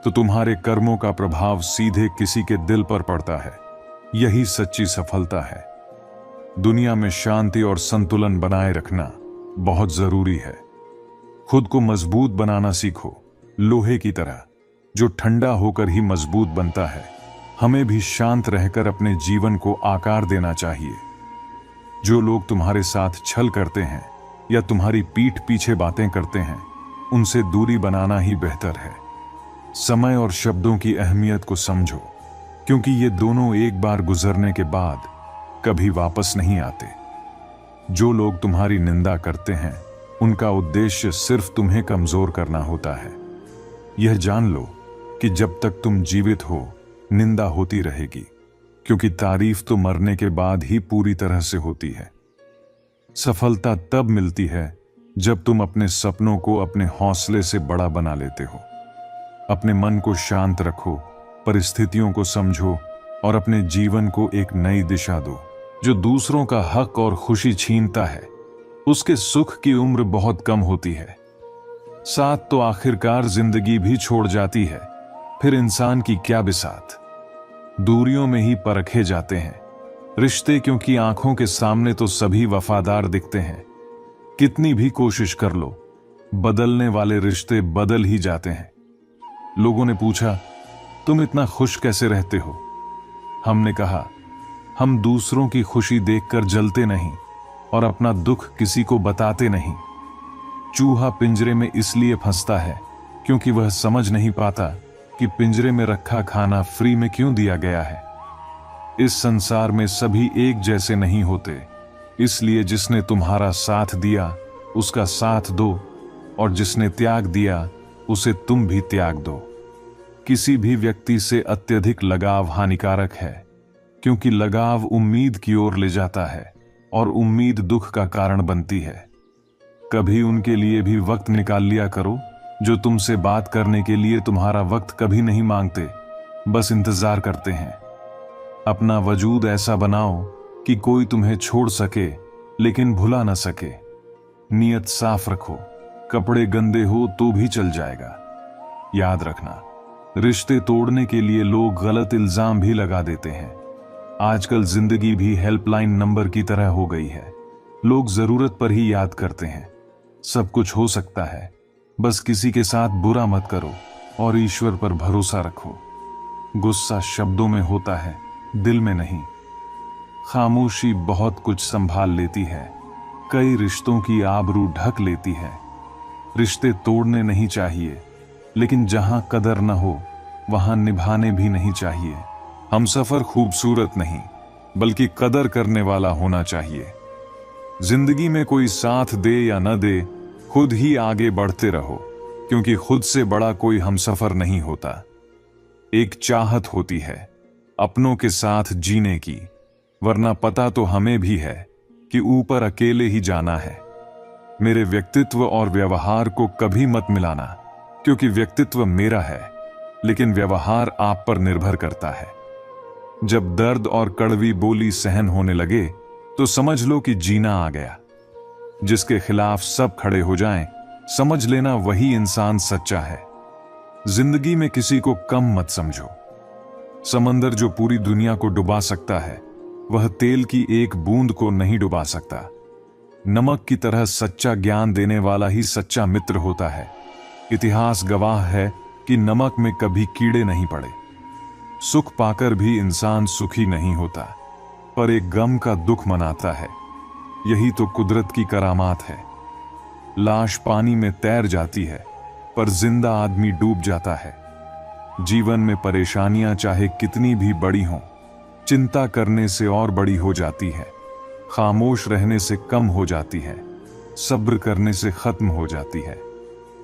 S1: तो तुम्हारे कर्मों का प्रभाव सीधे किसी के दिल पर पड़ता है। यही सच्ची सफलता है। दुनिया में शांति और संतुलन बनाए रखना बहुत जरूरी है। खुद को मजबूत बनाना सीखो, लोहे की तरह जो ठंडा होकर ही मजबूत बनता है। हमें भी शांत रहकर अपने जीवन को आकार देना चाहिए। जो लोग तुम्हारे साथ छल करते हैं या तुम्हारी पीठ पीछे बातें करते हैं, उनसे दूरी बनाना ही बेहतर है। समय और शब्दों की अहमियत को समझो, क्योंकि ये दोनों एक बार गुजरने के बाद कभी वापस नहीं आते। जो लोग तुम्हारी निंदा करते हैं, उनका उद्देश्य सिर्फ तुम्हें कमजोर करना होता है। यह जान लो कि जब तक तुम जीवित हो, निंदा होती रहेगी, क्योंकि तारीफ तो मरने के बाद ही पूरी तरह से होती है। सफलता तब मिलती है जब तुम अपने सपनों को अपने हौसले से बड़ा बना लेते हो। अपने मन को शांत रखो, परिस्थितियों को समझो और अपने जीवन को एक नई दिशा दो। जो दूसरों का हक और खुशी छीनता है, उसके सुख की उम्र बहुत कम होती है। साथ तो आखिरकार जिंदगी भी छोड़ जाती है, फिर इंसान की क्या बिसात। दूरियों में ही परखे जाते हैं रिश्ते, क्योंकि आंखों के सामने तो सभी वफादार दिखते हैं। कितनी भी कोशिश कर लो, बदलने वाले रिश्ते बदल ही जाते हैं। लोगों ने पूछा, तुम इतना खुश कैसे रहते हो? हमने कहा, हम दूसरों की खुशी देखकर जलते नहीं और अपना दुख किसी को बताते नहीं। चूहा पिंजरे में इसलिए फंसता है क्योंकि वह समझ नहीं पाता कि पिंजरे में रखा खाना फ्री में क्यों दिया गया है। इस संसार में सभी एक जैसे नहीं होते, इसलिए जिसने तुम्हारा साथ दिया उसका साथ दो, और जिसने त्याग दिया उसे तुम भी त्याग दो। किसी भी व्यक्ति से अत्यधिक लगाव हानिकारक है, क्योंकि लगाव उम्मीद की ओर ले जाता है और उम्मीद दुख का कारण बनती है। कभी उनके लिए भी वक्त निकाल लिया करो जो तुमसे बात करने के लिए तुम्हारा वक्त कभी नहीं मांगते, बस इंतजार करते हैं। अपना वजूद ऐसा बनाओ कि कोई तुम्हें छोड़ सके लेकिन भुला ना सके। नियत साफ रखो, कपड़े गंदे हो तो भी चल जाएगा। याद रखना, रिश्ते तोड़ने के लिए लोग गलत इल्जाम भी लगा देते हैं। आजकल जिंदगी भी हेल्पलाइन नंबर की तरह हो गई है। लोग जरूरत पर ही याद करते हैं। सब कुछ हो सकता है, बस किसी के साथ बुरा मत करो और ईश्वर पर भरोसा रखो। गुस्सा शब्दों में होता है, दिल में नहीं। खामोशी बहुत कुछ संभाल लेती है, कई रिश्तों की आबरू ढक लेती है। रिश्ते तोड़ने नहीं चाहिए, लेकिन जहां कदर न हो वहां निभाने भी नहीं चाहिए। हमसफर खूबसूरत नहीं, बल्कि कदर करने वाला होना चाहिए। जिंदगी में कोई साथ दे या न दे, खुद ही आगे बढ़ते रहो, क्योंकि खुद से बड़ा कोई हमसफर नहीं होता। एक चाहत होती है अपनों के साथ जीने की, वरना पता तो हमें भी है कि ऊपर अकेले ही जाना है। मेरे व्यक्तित्व और व्यवहार को कभी मत मिलाना, क्योंकि व्यक्तित्व मेरा है, लेकिन व्यवहार आप पर निर्भर करता है। जब दर्द और कड़वी बोली सहन होने लगे तो समझ लो कि जीना आ गया। जिसके खिलाफ सब खड़े हो जाएं, समझ लेना वही इंसान सच्चा है। जिंदगी में किसी को कम मत समझो। समंदर जो पूरी दुनिया को डुबा सकता है, वह तेल की एक बूंद को नहीं डुबा सकता। नमक की तरह सच्चा ज्ञान देने वाला ही सच्चा मित्र होता है। इतिहास गवाह है कि नमक में कभी कीड़े नहीं पड़े। सुख पाकर भी इंसान सुखी नहीं होता, पर एक गम का दुख मनाता है। यही तो कुदरत की करामात है। लाश पानी में तैर जाती है, पर जिंदा आदमी डूब जाता है। जीवन में परेशानियां चाहे कितनी भी बड़ी हों, चिंता करने से और बड़ी हो जाती है। खामोश रहने से कम हो जाती है, सब्र करने से खत्म हो जाती है,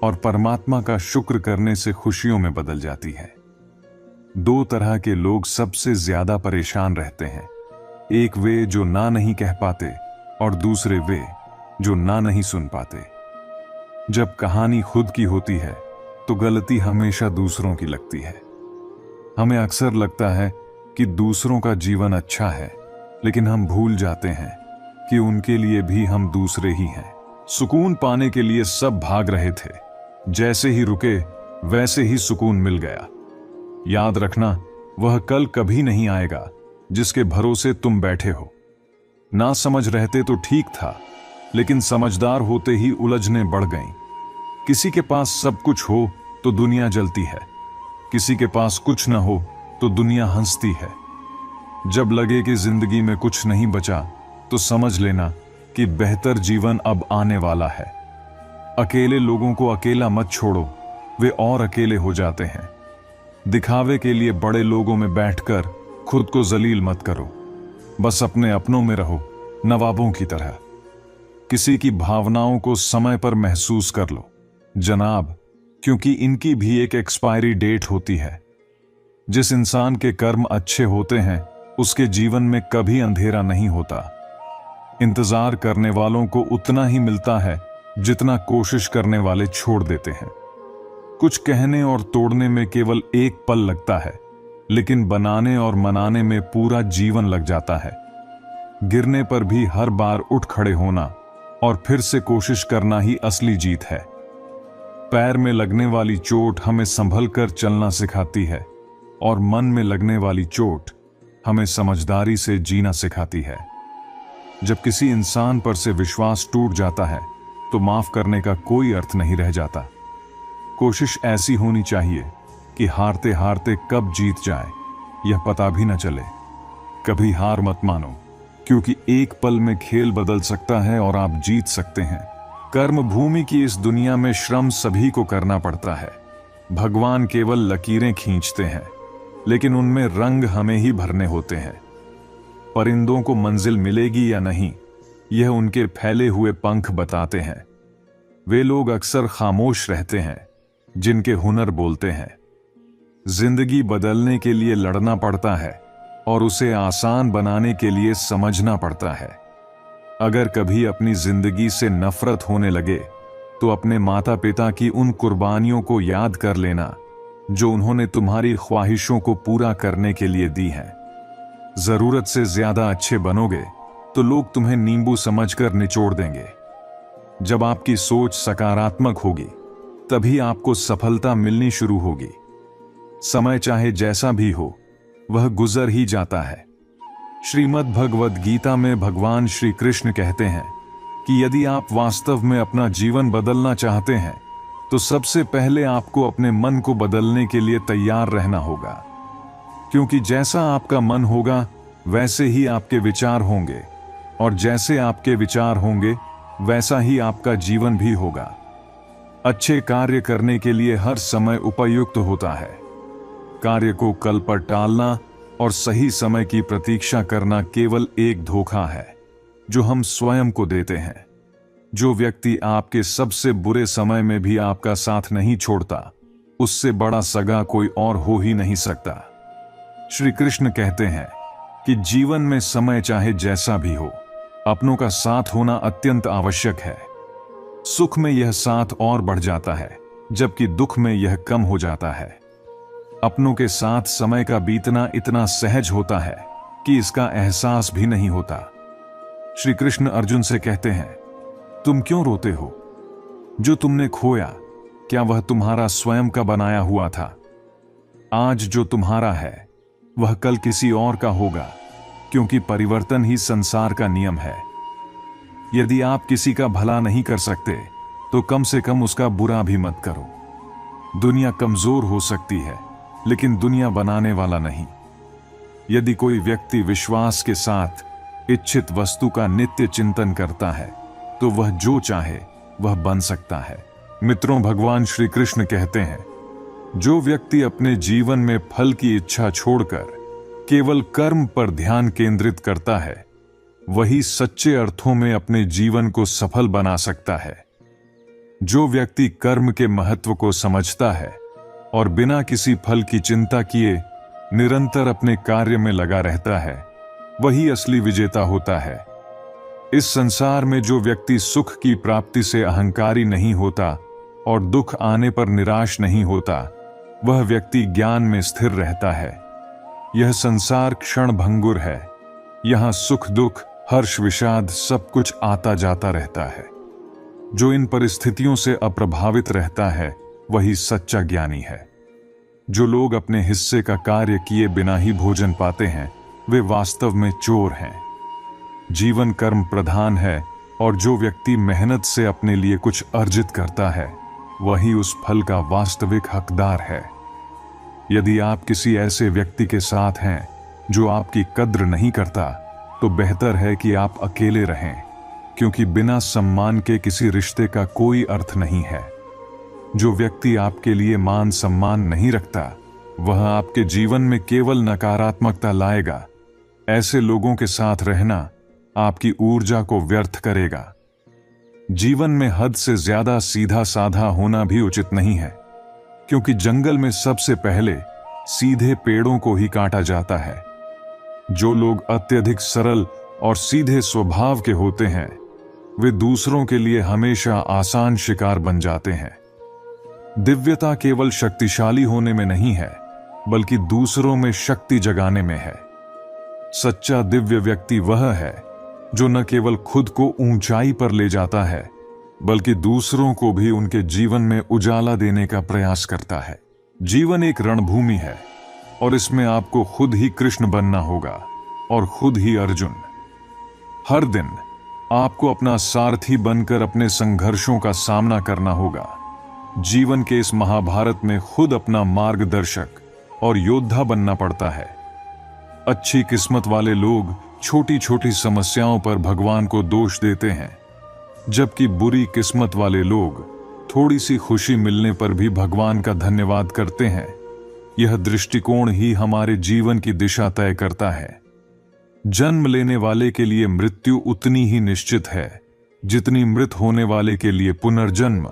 S1: और परमात्मा का शुक्र करने से खुशियों में बदल जाती है। दो तरह के लोग सबसे ज्यादा परेशान रहते हैं। एक वे जो ना नहीं कह पाते, और दूसरे वे जो ना नहीं सुन पाते। जब कहानी खुद की होती है तो गलती हमेशा दूसरों की लगती है। हमें अक्सर लगता है कि दूसरों का जीवन अच्छा है, लेकिन हम भूल जाते हैं कि उनके लिए भी हम दूसरे ही हैं। सुकून पाने के लिए सब भाग रहे थे, जैसे ही रुके वैसे ही सुकून मिल गया। याद रखना, वह कल कभी नहीं आएगा जिसके भरोसे तुम बैठे हो। ना समझ रहते तो ठीक था, लेकिन समझदार होते ही उलझने बढ़ गईं। किसी के पास सब कुछ हो तो दुनिया जलती है, किसी के पास कुछ न हो तो दुनिया हंसती है। जब लगे कि जिंदगी में कुछ नहीं बचा तो समझ लेना कि बेहतर जीवन अब आने वाला है। अकेले लोगों को अकेला मत छोड़ो, वे और अकेले हो जाते हैं। दिखावे के लिए बड़े लोगों में बैठकर खुद को जलील मत करो, बस अपने अपनों में रहो, नवाबों की तरह। किसी की भावनाओं को समय पर महसूस कर लो जनाब, क्योंकि इनकी भी एक एक्सपायरी डेट होती है। जिस इंसान के कर्म अच्छे होते हैं उसके जीवन में कभी अंधेरा नहीं होता। इंतजार करने वालों को उतना ही मिलता है जितना कोशिश करने वाले छोड़ देते हैं। कुछ कहने और तोड़ने में केवल एक पल लगता है, लेकिन बनाने और मनाने में पूरा जीवन लग जाता है। गिरने पर भी हर बार उठ खड़े होना और फिर से कोशिश करना ही असली जीत है। पैर में लगने वाली चोट हमें संभल कर चलना सिखाती है और मन में लगने वाली चोट हमें समझदारी से जीना सिखाती है। जब किसी इंसान पर से विश्वास टूट जाता है तो माफ करने का कोई अर्थ नहीं रह जाता। कोशिश ऐसी होनी चाहिए कि हारते हारते कब जीत जाए यह पता भी न चले। कभी हार मत मानो, क्योंकि एक पल में खेल बदल सकता है और आप जीत सकते हैं। कर्म भूमि की इस दुनिया में श्रम सभी को करना पड़ता है। भगवान केवल लकीरें खींचते हैं, लेकिन उनमें रंग हमें ही भरने होते हैं। परिंदों को मंजिल मिलेगी या नहीं, यह उनके फैले हुए पंख बताते हैं। वे लोग अक्सर खामोश रहते हैं जिनके हुनर बोलते हैं। जिंदगी बदलने के लिए लड़ना पड़ता है और उसे आसान बनाने के लिए समझना पड़ता है। अगर कभी अपनी जिंदगी से नफरत होने लगे तो अपने माता पिता की उन कुर्बानियों को याद कर लेना जो उन्होंने तुम्हारी ख्वाहिशों को पूरा करने के लिए दी हैं। जरूरत से ज्यादा अच्छे बनोगे तो लोग तुम्हें नींबू समझकर निचोड़ देंगे। जब आपकी सोच सकारात्मक होगी तभी आपको सफलता मिलनी शुरू होगी। समय चाहे जैसा भी हो वह गुजर ही जाता है। श्रीमद् भगवद गीता में भगवान श्री कृष्ण कहते हैं कि यदि आप वास्तव में अपना जीवन बदलना चाहते हैं तो सबसे पहले आपको अपने मन को बदलने के लिए तैयार रहना होगा, क्योंकि जैसा आपका मन होगा वैसे ही आपके विचार होंगे और जैसे आपके विचार होंगे वैसा ही आपका जीवन भी होगा। अच्छे कार्य करने के लिए हर समय उपयुक्त होता है। कार्य को कल पर टालना और सही समय की प्रतीक्षा करना केवल एक धोखा है जो हम स्वयं को देते हैं। जो व्यक्ति आपके सबसे बुरे समय में भी आपका साथ नहीं छोड़ता, उससे बड़ा सगा कोई और हो ही नहीं सकता। श्री कृष्ण कहते हैं कि जीवन में समय चाहे जैसा भी हो, अपनों का साथ होना अत्यंत आवश्यक है। सुख में यह साथ और बढ़ जाता है, जबकि दुख में यह कम हो जाता है। अपनों के साथ समय का बीतना इतना सहज होता है कि इसका एहसास भी नहीं होता। श्री कृष्ण अर्जुन से कहते हैं, तुम क्यों रोते हो? जो तुमने खोया, क्या वह तुम्हारा स्वयं का बनाया हुआ था? आज जो तुम्हारा है वह कल किसी और का होगा, क्योंकि परिवर्तन ही संसार का नियम है। यदि आप किसी का भला नहीं कर सकते तो कम से कम उसका बुरा भी मत करो। दुनिया कमजोर हो सकती है, लेकिन दुनिया बनाने वाला नहीं। यदि कोई व्यक्ति विश्वास के साथ इच्छित वस्तु का नित्य चिंतन करता है तो वह जो चाहे वह बन सकता है। मित्रों, भगवान श्री कृष्ण कहते हैं, जो व्यक्ति अपने जीवन में फल की इच्छा छोड़कर केवल कर्म पर ध्यान केंद्रित करता है, वही सच्चे अर्थों में अपने जीवन को सफल बना सकता है। जो व्यक्ति कर्म के महत्व को समझता है और बिना किसी फल की चिंता किए निरंतर अपने कार्य में लगा रहता है, वही असली विजेता होता है। इस संसार में जो व्यक्ति सुख की प्राप्ति से अहंकारी नहीं होता और दुख आने पर निराश नहीं होता, वह व्यक्ति ज्ञान में स्थिर रहता है। यह संसार क्षण भंगुर है। यहाँ सुख दुख हर्ष विषाद सब कुछ आता जाता रहता है। जो इन परिस्थितियों से अप्रभावित रहता है वही सच्चा ज्ञानी है। जो लोग अपने हिस्से का कार्य किए बिना ही भोजन पाते हैं, वे वास्तव में चोर हैं। जीवन कर्म प्रधान है और जो व्यक्ति मेहनत से अपने लिए कुछ अर्जित करता है, वही उस फल का वास्तविक हकदार है। यदि आप किसी ऐसे व्यक्ति के साथ हैं जो आपकी कद्र नहीं करता, तो बेहतर है कि आप अकेले रहें, क्योंकि बिना सम्मान के किसी रिश्ते का कोई अर्थ नहीं है। जो व्यक्ति आपके लिए मान सम्मान नहीं रखता, वह आपके जीवन में केवल नकारात्मकता लाएगा। ऐसे लोगों के साथ रहना आपकी ऊर्जा को व्यर्थ करेगा। जीवन में हद से ज्यादा सीधा साधा होना भी उचित नहीं है, क्योंकि जंगल में सबसे पहले सीधे पेड़ों को ही काटा जाता है। जो लोग अत्यधिक सरल और सीधे स्वभाव के होते हैं, वे दूसरों के लिए हमेशा आसान शिकार बन जाते हैं। दिव्यता केवल शक्तिशाली होने में नहीं है, बल्कि दूसरों में शक्ति जगाने में है। सच्चा दिव्य व्यक्ति वह है जो न केवल खुद को ऊंचाई पर ले जाता है, बल्कि दूसरों को भी उनके जीवन में उजाला देने का प्रयास करता है। जीवन एक रणभूमि है, और इसमें आपको खुद ही कृष्ण बनना होगा और खुद ही अर्जुन। हर दिन आपको अपना सारथी बनकर अपने संघर्षों का सामना करना होगा। जीवन के इस महाभारत में खुद अपना मार्गदर्शक और योद्धा बनना पड़ता है। अच्छी किस्मत वाले लोग छोटी छोटी समस्याओं पर भगवान को दोष देते हैं, जबकि बुरी किस्मत वाले लोग थोड़ी सी खुशी मिलने पर भी भगवान का धन्यवाद करते हैं। यह दृष्टिकोण ही हमारे जीवन की दिशा तय करता है। जन्म लेने वाले के लिए मृत्यु उतनी ही निश्चित है जितनी मृत होने वाले के लिए पुनर्जन्म।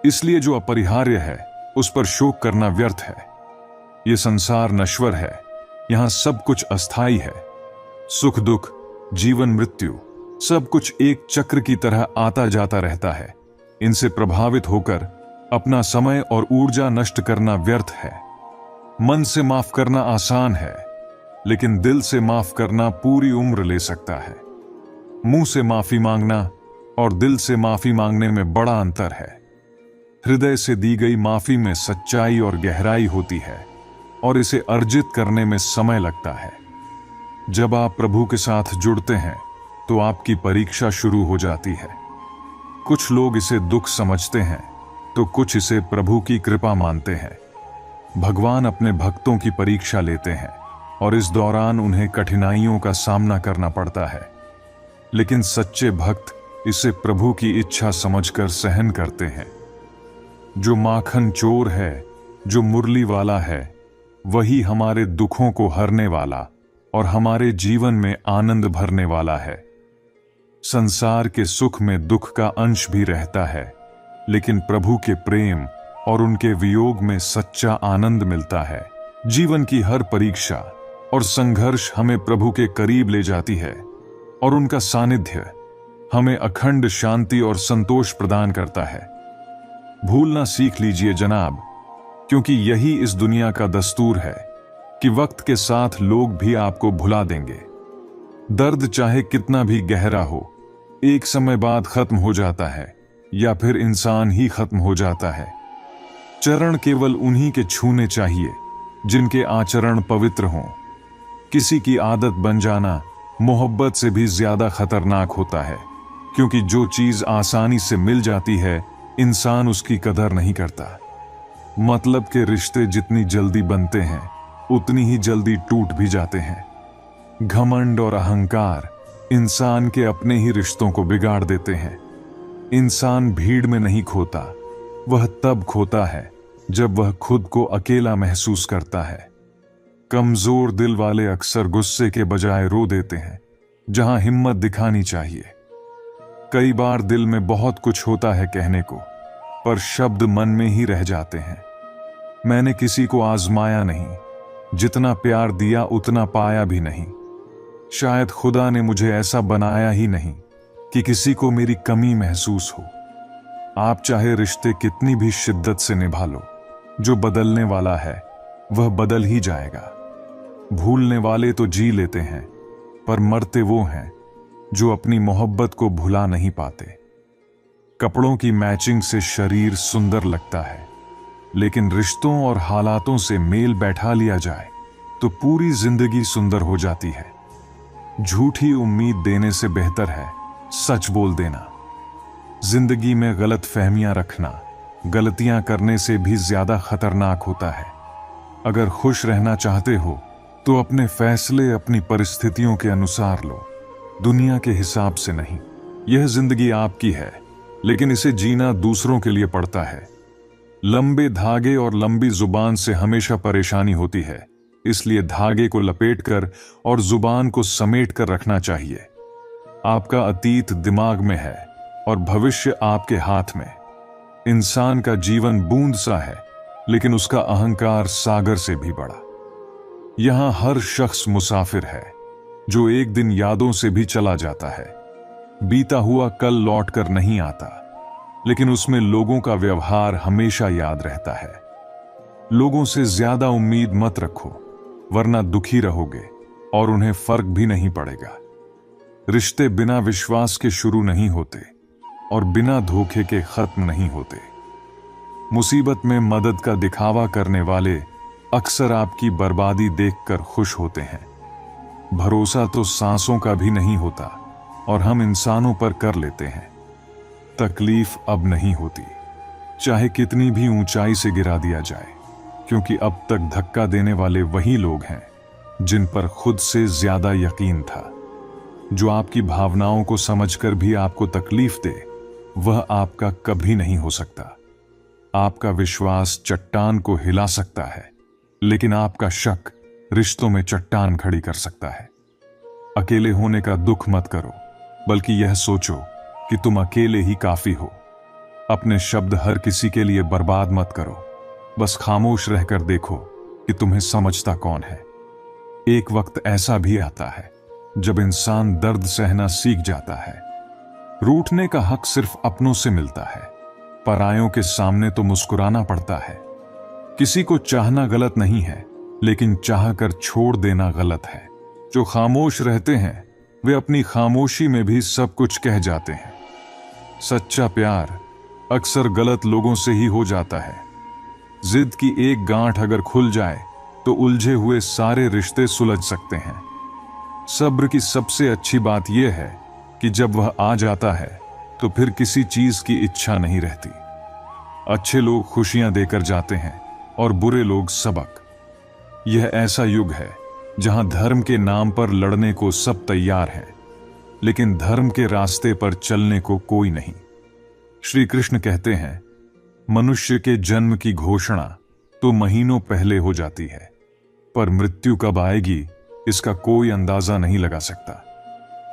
S1: इसलिए जो अपरिहार्य है उस पर शोक करना व्यर्थ है। यह संसार नश्वर है, यहां सब कुछ अस्थायी है। सुख दुख, जीवन मृत्यु, सब कुछ एक चक्र की तरह आता जाता रहता है। इनसे प्रभावित होकर अपना समय और ऊर्जा नष्ट करना व्यर्थ है। मन से माफ करना आसान है, लेकिन दिल से माफ करना पूरी उम्र ले सकता है। मुंह से माफी मांगना और दिल से माफी मांगने में बड़ा अंतर है। हृदय से दी गई माफी में सच्चाई और गहराई होती है, और इसे अर्जित करने में समय लगता है। जब आप प्रभु के साथ जुड़ते हैं तो आपकी परीक्षा शुरू हो जाती है। कुछ लोग इसे दुख समझते हैं, तो कुछ इसे प्रभु की कृपा मानते हैं। भगवान अपने भक्तों की परीक्षा लेते हैं, और इस दौरान उन्हें कठिनाइयों का सामना करना पड़ता है। लेकिन सच्चे भक्त इसे प्रभु की इच्छा समझकर सहन करते हैं। जो माखन चोर है, जो मुरली वाला है, वही हमारे दुखों को हरने वाला और हमारे जीवन में आनंद भरने वाला है। संसार के सुख में दुख का अंश भी रहता है, लेकिन प्रभु के प्रेम और उनके वियोग में सच्चा आनंद मिलता है। जीवन की हर परीक्षा और संघर्ष हमें प्रभु के करीब ले जाती है, और उनका सानिध्य हमें अखंड शांति और संतोष प्रदान करता है। भूलना सीख लीजिए जनाब, क्योंकि यही इस दुनिया का दस्तूर है कि वक्त के साथ लोग भी आपको भुला देंगे। दर्द चाहे कितना भी गहरा हो, एक समय बाद खत्म हो जाता है, या फिर इंसान ही खत्म हो जाता है। चरण केवल उन्हीं के छूने चाहिए जिनके आचरण पवित्र हों। किसी की आदत बन जाना मोहब्बत से भी ज्यादा खतरनाक होता है, क्योंकि जो चीज आसानी से मिल जाती है, इंसान उसकी कदर नहीं करता। मतलब के रिश्ते जितनी जल्दी बनते हैं, उतनी ही जल्दी टूट भी जाते हैं। घमंड और अहंकार इंसान के अपने ही रिश्तों को बिगाड़ देते हैं। इंसान भीड़ में नहीं खोता, वह तब खोता है जब वह खुद को अकेला महसूस करता है। कमजोर दिल वाले अक्सर गुस्से के बजाय रो देते हैं, जहां हिम्मत दिखानी चाहिए। कई बार दिल में बहुत कुछ होता है कहने को, पर शब्द मन में ही रह जाते हैं। मैंने किसी को आजमाया नहीं, जितना प्यार दिया उतना पाया भी नहीं। शायद खुदा ने मुझे ऐसा बनाया ही नहीं कि किसी को मेरी कमी महसूस हो। आप चाहे रिश्ते कितनी भी शिद्दत से निभा लो, जो बदलने वाला है वह बदल ही जाएगा। भूलने वाले तो जी लेते हैं, पर मरते वो हैं जो अपनी मोहब्बत को भुला नहीं पाते। कपड़ों की मैचिंग से शरीर सुंदर लगता है, लेकिन रिश्तों और हालातों से मेल बैठा लिया जाए तो पूरी जिंदगी सुंदर हो जाती है। झूठी उम्मीद देने से बेहतर है सच बोल देना। जिंदगी में गलत फहमियां रखना गलतियां करने से भी ज्यादा खतरनाक होता है। अगर खुश रहना चाहते हो तो अपने फैसले अपनी परिस्थितियों के अनुसार लो। दुनिया के हिसाब से नहीं। यह जिंदगी आपकी है, लेकिन इसे जीना दूसरों के लिए पड़ता है। लंबे धागे और लंबी जुबान से हमेशा परेशानी होती है, इसलिए धागे को लपेटकर और जुबान को समेट कर रखना चाहिए। आपका अतीत दिमाग में है और भविष्य आपके हाथ में। इंसान का जीवन बूंद सा है, लेकिन उसका अहंकार सागर से भी बड़ा। यहां हर शख्स मुसाफिर है, जो एक दिन यादों से भी चला जाता है। बीता हुआ कल लौट कर नहीं आता, लेकिन उसमें लोगों का व्यवहार हमेशा याद रहता है। लोगों से ज्यादा उम्मीद मत रखो, वरना दुखी रहोगे और उन्हें फर्क भी नहीं पड़ेगा। रिश्ते बिना विश्वास के शुरू नहीं होते और बिना धोखे के खत्म नहीं होते। मुसीबत में मदद का दिखावा करने वाले अक्सर आपकी बर्बादी देखकर खुश होते हैं। भरोसा तो सांसों का भी नहीं होता और हम इंसानों पर कर लेते हैं। तकलीफ अब नहीं होती, चाहे कितनी भी ऊंचाई से गिरा दिया जाए, क्योंकि अब तक धक्का देने वाले वही लोग हैं जिन पर खुद से ज्यादा यकीन था। जो आपकी भावनाओं को समझकर भी आपको तकलीफ दे, वह आपका कभी नहीं हो सकता। आपका विश्वास चट्टान को हिला सकता है, लेकिन आपका शक रिश्तों में चट्टान खड़ी कर सकता है। अकेले होने का दुख मत करो, बल्कि यह सोचो कि तुम अकेले ही काफी हो। अपने शब्द हर किसी के लिए बर्बाद मत करो, बस खामोश रहकर देखो कि तुम्हें समझता कौन है। एक वक्त ऐसा भी आता है जब इंसान दर्द सहना सीख जाता है। रूठने का हक सिर्फ अपनों से मिलता है, परायों के सामने तो मुस्कुराना पड़ता है। किसी को चाहना गलत नहीं है, लेकिन चाहकर छोड़ देना गलत है। जो खामोश रहते हैं वे अपनी खामोशी में भी सब कुछ कह जाते हैं। सच्चा प्यार अक्सर गलत लोगों से ही हो जाता है। जिद की एक गांठ अगर खुल जाए तो उलझे हुए सारे रिश्ते सुलझ सकते हैं। सब्र की सबसे अच्छी बात यह है कि जब वह आ जाता है तो फिर किसी चीज की इच्छा नहीं रहती। अच्छे लोग खुशियां देकर जाते हैं और बुरे लोग सबक। यह ऐसा युग है जहां धर्म के नाम पर लड़ने को सब तैयार हैं, लेकिन धर्म के रास्ते पर चलने को कोई नहीं। श्री कृष्ण कहते हैं, मनुष्य के जन्म की घोषणा तो महीनों पहले हो जाती है, पर मृत्यु कब आएगी इसका कोई अंदाजा नहीं लगा सकता।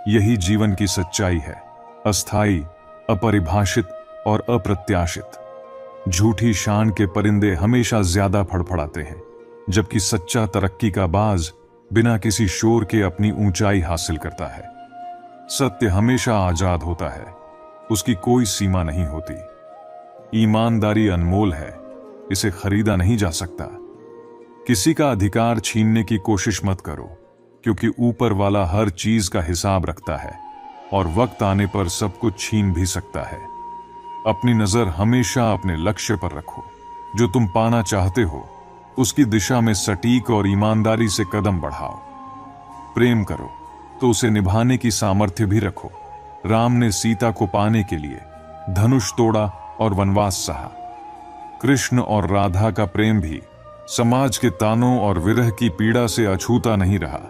S1: यही जीवन की सच्चाई है, अस्थाई, अपरिभाषित और अप्रत्याशित। झूठी शान के परिंदे हमेशा ज्यादा फड़फड़ाते हैं, जबकि सच्चा तरक्की का बाज बिना किसी शोर के अपनी ऊंचाई हासिल करता है। सत्य हमेशा आजाद होता है, उसकी कोई सीमा नहीं होती। ईमानदारी अनमोल है, इसे खरीदा नहीं जा सकता। किसी का अधिकार छीनने की कोशिश मत करो, क्योंकि ऊपर वाला हर चीज का हिसाब रखता है और वक्त आने पर सब कुछ छीन भी सकता है। अपनी नजर हमेशा अपने लक्ष्य पर रखो। जो तुम पाना चाहते हो उसकी दिशा में सटीक और ईमानदारी से कदम बढ़ाओ। प्रेम करो तो उसे निभाने की सामर्थ्य भी रखो। राम ने सीता को पाने के लिए धनुष तोड़ा और वनवास सहा। कृष्ण और राधा का प्रेम भी समाज के तानों और विरह की पीड़ा से अछूता नहीं रहा।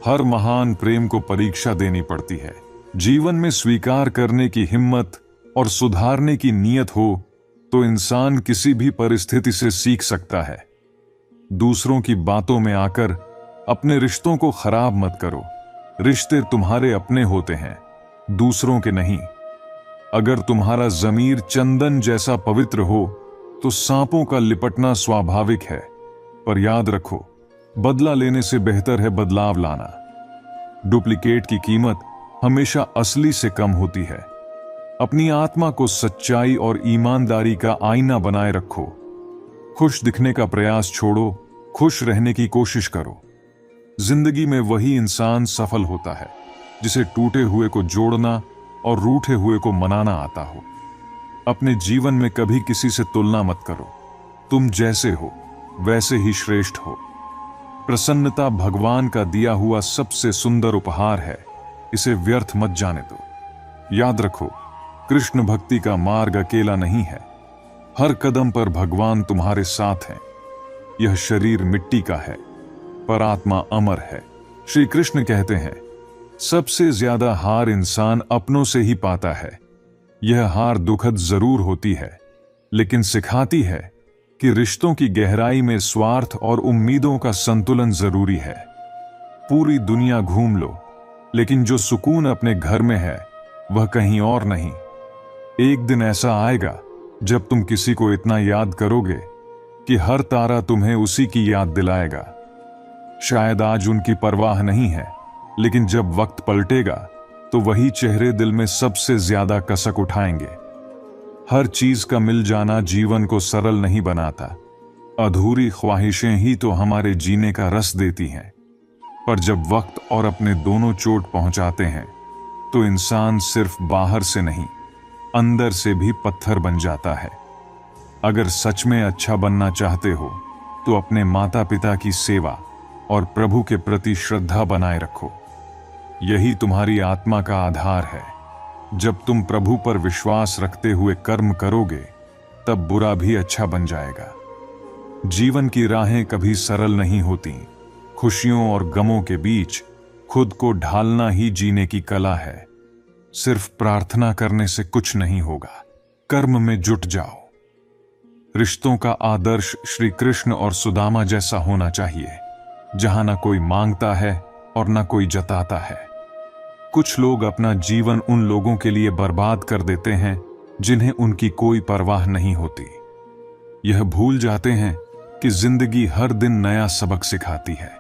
S1: हर महान प्रेम को परीक्षा देनी पड़ती है। जीवन में स्वीकार करने की हिम्मत और सुधारने की नीयत हो तो इंसान किसी भी परिस्थिति से सीख सकता है। दूसरों की बातों में आकर अपने रिश्तों को खराब मत करो। रिश्ते तुम्हारे अपने होते हैं, दूसरों के नहीं। अगर तुम्हारा जमीर चंदन जैसा पवित्र हो तो सांपों का लिपटना स्वाभाविक है, पर याद रखो, बदला लेने से बेहतर है बदलाव लाना। डुप्लीकेट की कीमत हमेशा असली से कम होती है। अपनी आत्मा को सच्चाई और ईमानदारी का आईना बनाए रखो। खुश दिखने का प्रयास छोड़ो, खुश रहने की कोशिश करो। जिंदगी में वही इंसान सफल होता है जिसे टूटे हुए को जोड़ना और रूठे हुए को मनाना आता हो। अपने जीवन में कभी किसी से तुलना मत करो। तुम जैसे हो वैसे ही श्रेष्ठ हो। प्रसन्नता भगवान का दिया हुआ सबसे सुंदर उपहार है, इसे व्यर्थ मत जाने दो। याद रखो, कृष्ण भक्ति का मार्ग अकेला नहीं है। हर कदम पर भगवान तुम्हारे साथ हैं। यह शरीर मिट्टी का है, पर आत्मा अमर है। श्री कृष्ण कहते हैं, सबसे ज्यादा हार इंसान अपनों से ही पाता है। यह हार दुखद जरूर होती है, लेकिन सिखाती है कि रिश्तों की गहराई में स्वार्थ और उम्मीदों का संतुलन जरूरी है। पूरी दुनिया घूम लो, लेकिन जो सुकून अपने घर में है वह कहीं और नहीं। एक दिन ऐसा आएगा जब तुम किसी को इतना याद करोगे कि हर तारा तुम्हें उसी की याद दिलाएगा। शायद आज उनकी परवाह नहीं है, लेकिन जब वक्त पलटेगा तो वही चेहरे दिल में सबसे ज्यादा कसक उठाएंगे। हर चीज का मिल जाना जीवन को सरल नहीं बनाता। अधूरी ख्वाहिशें ही तो हमारे जीने का रस देती हैं। पर जब वक्त और अपने दोनों चोट पहुंचाते हैं तो इंसान सिर्फ बाहर से नहीं, अंदर से भी पत्थर बन जाता है। अगर सच में अच्छा बनना चाहते हो तो अपने माता पिता की सेवा और प्रभु के प्रति श्रद्धा बनाए रखो। यही तुम्हारी आत्मा का आधार है। जब तुम प्रभु पर विश्वास रखते हुए कर्म करोगे, तब बुरा भी अच्छा बन जाएगा। जीवन की राहें कभी सरल नहीं होती। खुशियों और गमों के बीच खुद को ढालना ही जीने की कला है। सिर्फ प्रार्थना करने से कुछ नहीं होगा, कर्म में जुट जाओ। रिश्तों का आदर्श श्री कृष्ण और सुदामा जैसा होना चाहिए, जहां ना कोई मांगता है और ना कोई जताता है। कुछ लोग अपना जीवन उन लोगों के लिए बर्बाद कर देते हैं जिन्हें उनकी कोई परवाह नहीं होती। यह भूल जाते हैं कि जिंदगी हर दिन नया सबक सिखाती है।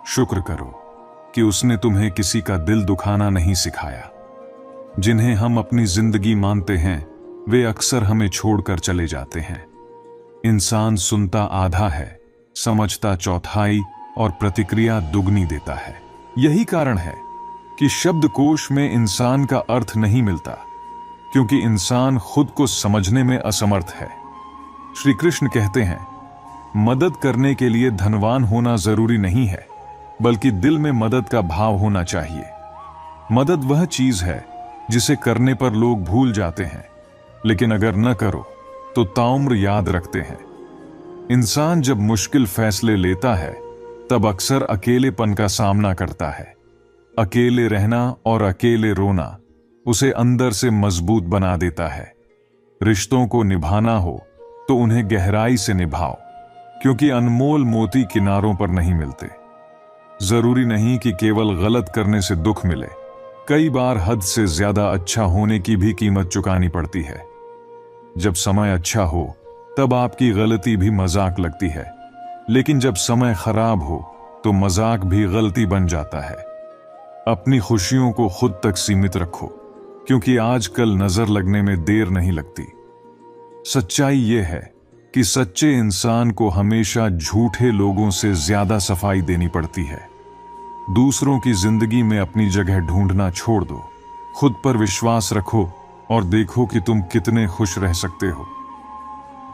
S1: शुक्र करो कि उसने तुम्हें किसी का दिल दुखाना नहीं सिखाया। जिन्हें हम अपनी जिंदगी मानते हैं वे अक्सर हमें छोड़कर चले जाते हैं। इंसान सुनता आधा है, समझता चौथाई और प्रतिक्रिया दुगनी देता है। यही कारण है कि शब्दकोश में इंसान का अर्थ नहीं मिलता, क्योंकि इंसान खुद को समझने में असमर्थ है। श्री कृष्ण कहते हैं, मदद करने के लिए धनवान होना जरूरी नहीं है, बल्कि दिल में मदद का भाव होना चाहिए। मदद वह चीज है जिसे करने पर लोग भूल जाते हैं, लेकिन अगर न करो तो ताउम्र याद रखते हैं। इंसान जब मुश्किल फैसले लेता है तब अक्सर अकेलेपन का सामना करता है। अकेले रहना और अकेले रोना उसे अंदर से मजबूत बना देता है। रिश्तों को निभाना हो तो उन्हें गहराई से निभाओ, क्योंकि अनमोल मोती किनारों पर नहीं मिलते। जरूरी नहीं कि केवल गलत करने से दुख मिले, कई बार हद से ज्यादा अच्छा होने की भी कीमत चुकानी पड़ती है। जब समय अच्छा हो तब आपकी गलती भी मजाक लगती है, लेकिन जब समय खराब हो तो मजाक भी गलती बन जाता है। अपनी खुशियों को खुद तक सीमित रखो, क्योंकि आजकल नजर लगने में देर नहीं लगती। सच्चाई यह है कि सच्चे इंसान को हमेशा झूठे लोगों से ज्यादा सफाई देनी पड़ती है। दूसरों की जिंदगी में अपनी जगह ढूंढना छोड़ दो। खुद पर विश्वास रखो और देखो कि तुम कितने खुश रह सकते हो।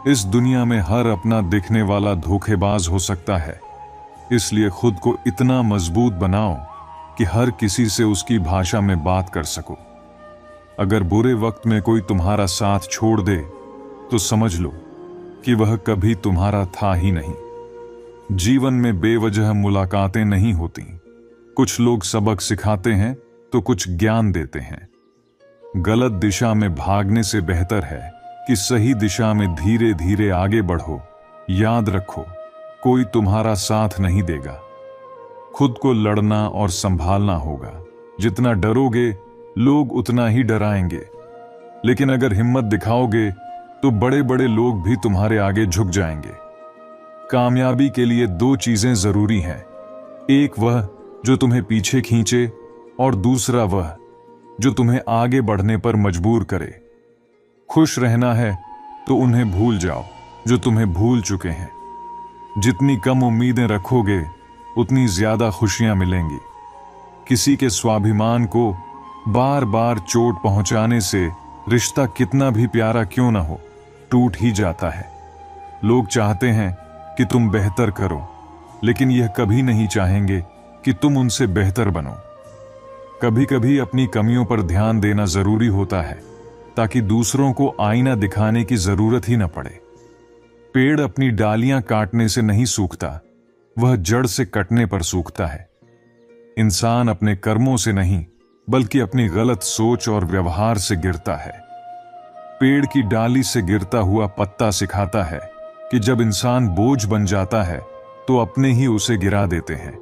S1: इस दुनिया में हर अपना दिखने वाला धोखेबाज हो सकता है, इसलिए खुद को इतना मजबूत बनाओ कि हर किसी से उसकी भाषा में बात कर सको। अगर बुरे वक्त में कोई तुम्हारा साथ छोड़ दे तो समझ लो कि वह कभी तुम्हारा था ही नहीं। जीवन में बेवजह मुलाकातें नहीं होती। कुछ लोग सबक सिखाते हैं तो कुछ ज्ञान देते हैं। गलत दिशा में भागने से बेहतर है कि सही दिशा में धीरे धीरे आगे बढ़ो। याद रखो, कोई तुम्हारा साथ नहीं देगा। खुद को लड़ना और संभालना होगा। जितना डरोगे लोग उतना ही डराएंगे, लेकिन अगर हिम्मत दिखाओगे तो बड़े बड़े लोग भी तुम्हारे आगे झुक जाएंगे। कामयाबी के लिए दो चीजें जरूरी हैं, एक वह जो तुम्हें पीछे खींचे और दूसरा वह जो तुम्हें आगे बढ़ने पर मजबूर करे। खुश रहना है तो उन्हें भूल जाओ जो तुम्हें भूल चुके हैं। जितनी कम उम्मीदें रखोगे उतनी ज्यादा खुशियां मिलेंगी। किसी के स्वाभिमान को बार बार चोट पहुंचाने से रिश्ता कितना भी प्यारा क्यों ना हो, टूट ही जाता है। लोग चाहते हैं कि तुम बेहतर करो, लेकिन यह कभी नहीं चाहेंगे कि तुम उनसे बेहतर बनो। कभी कभी अपनी कमियों पर ध्यान देना जरूरी होता है, ताकि दूसरों को आईना दिखाने की जरूरत ही न पड़े। पेड़ अपनी डालियां काटने से नहीं सूखता, वह जड़ से कटने पर सूखता है। इंसान अपने कर्मों से नहीं बल्कि अपनी गलत सोच और व्यवहार से गिरता है। पेड़ की डाली से गिरता हुआ पत्ता सिखाता है कि जब इंसान बोझ बन जाता है तो अपने ही उसे गिरा देते हैं।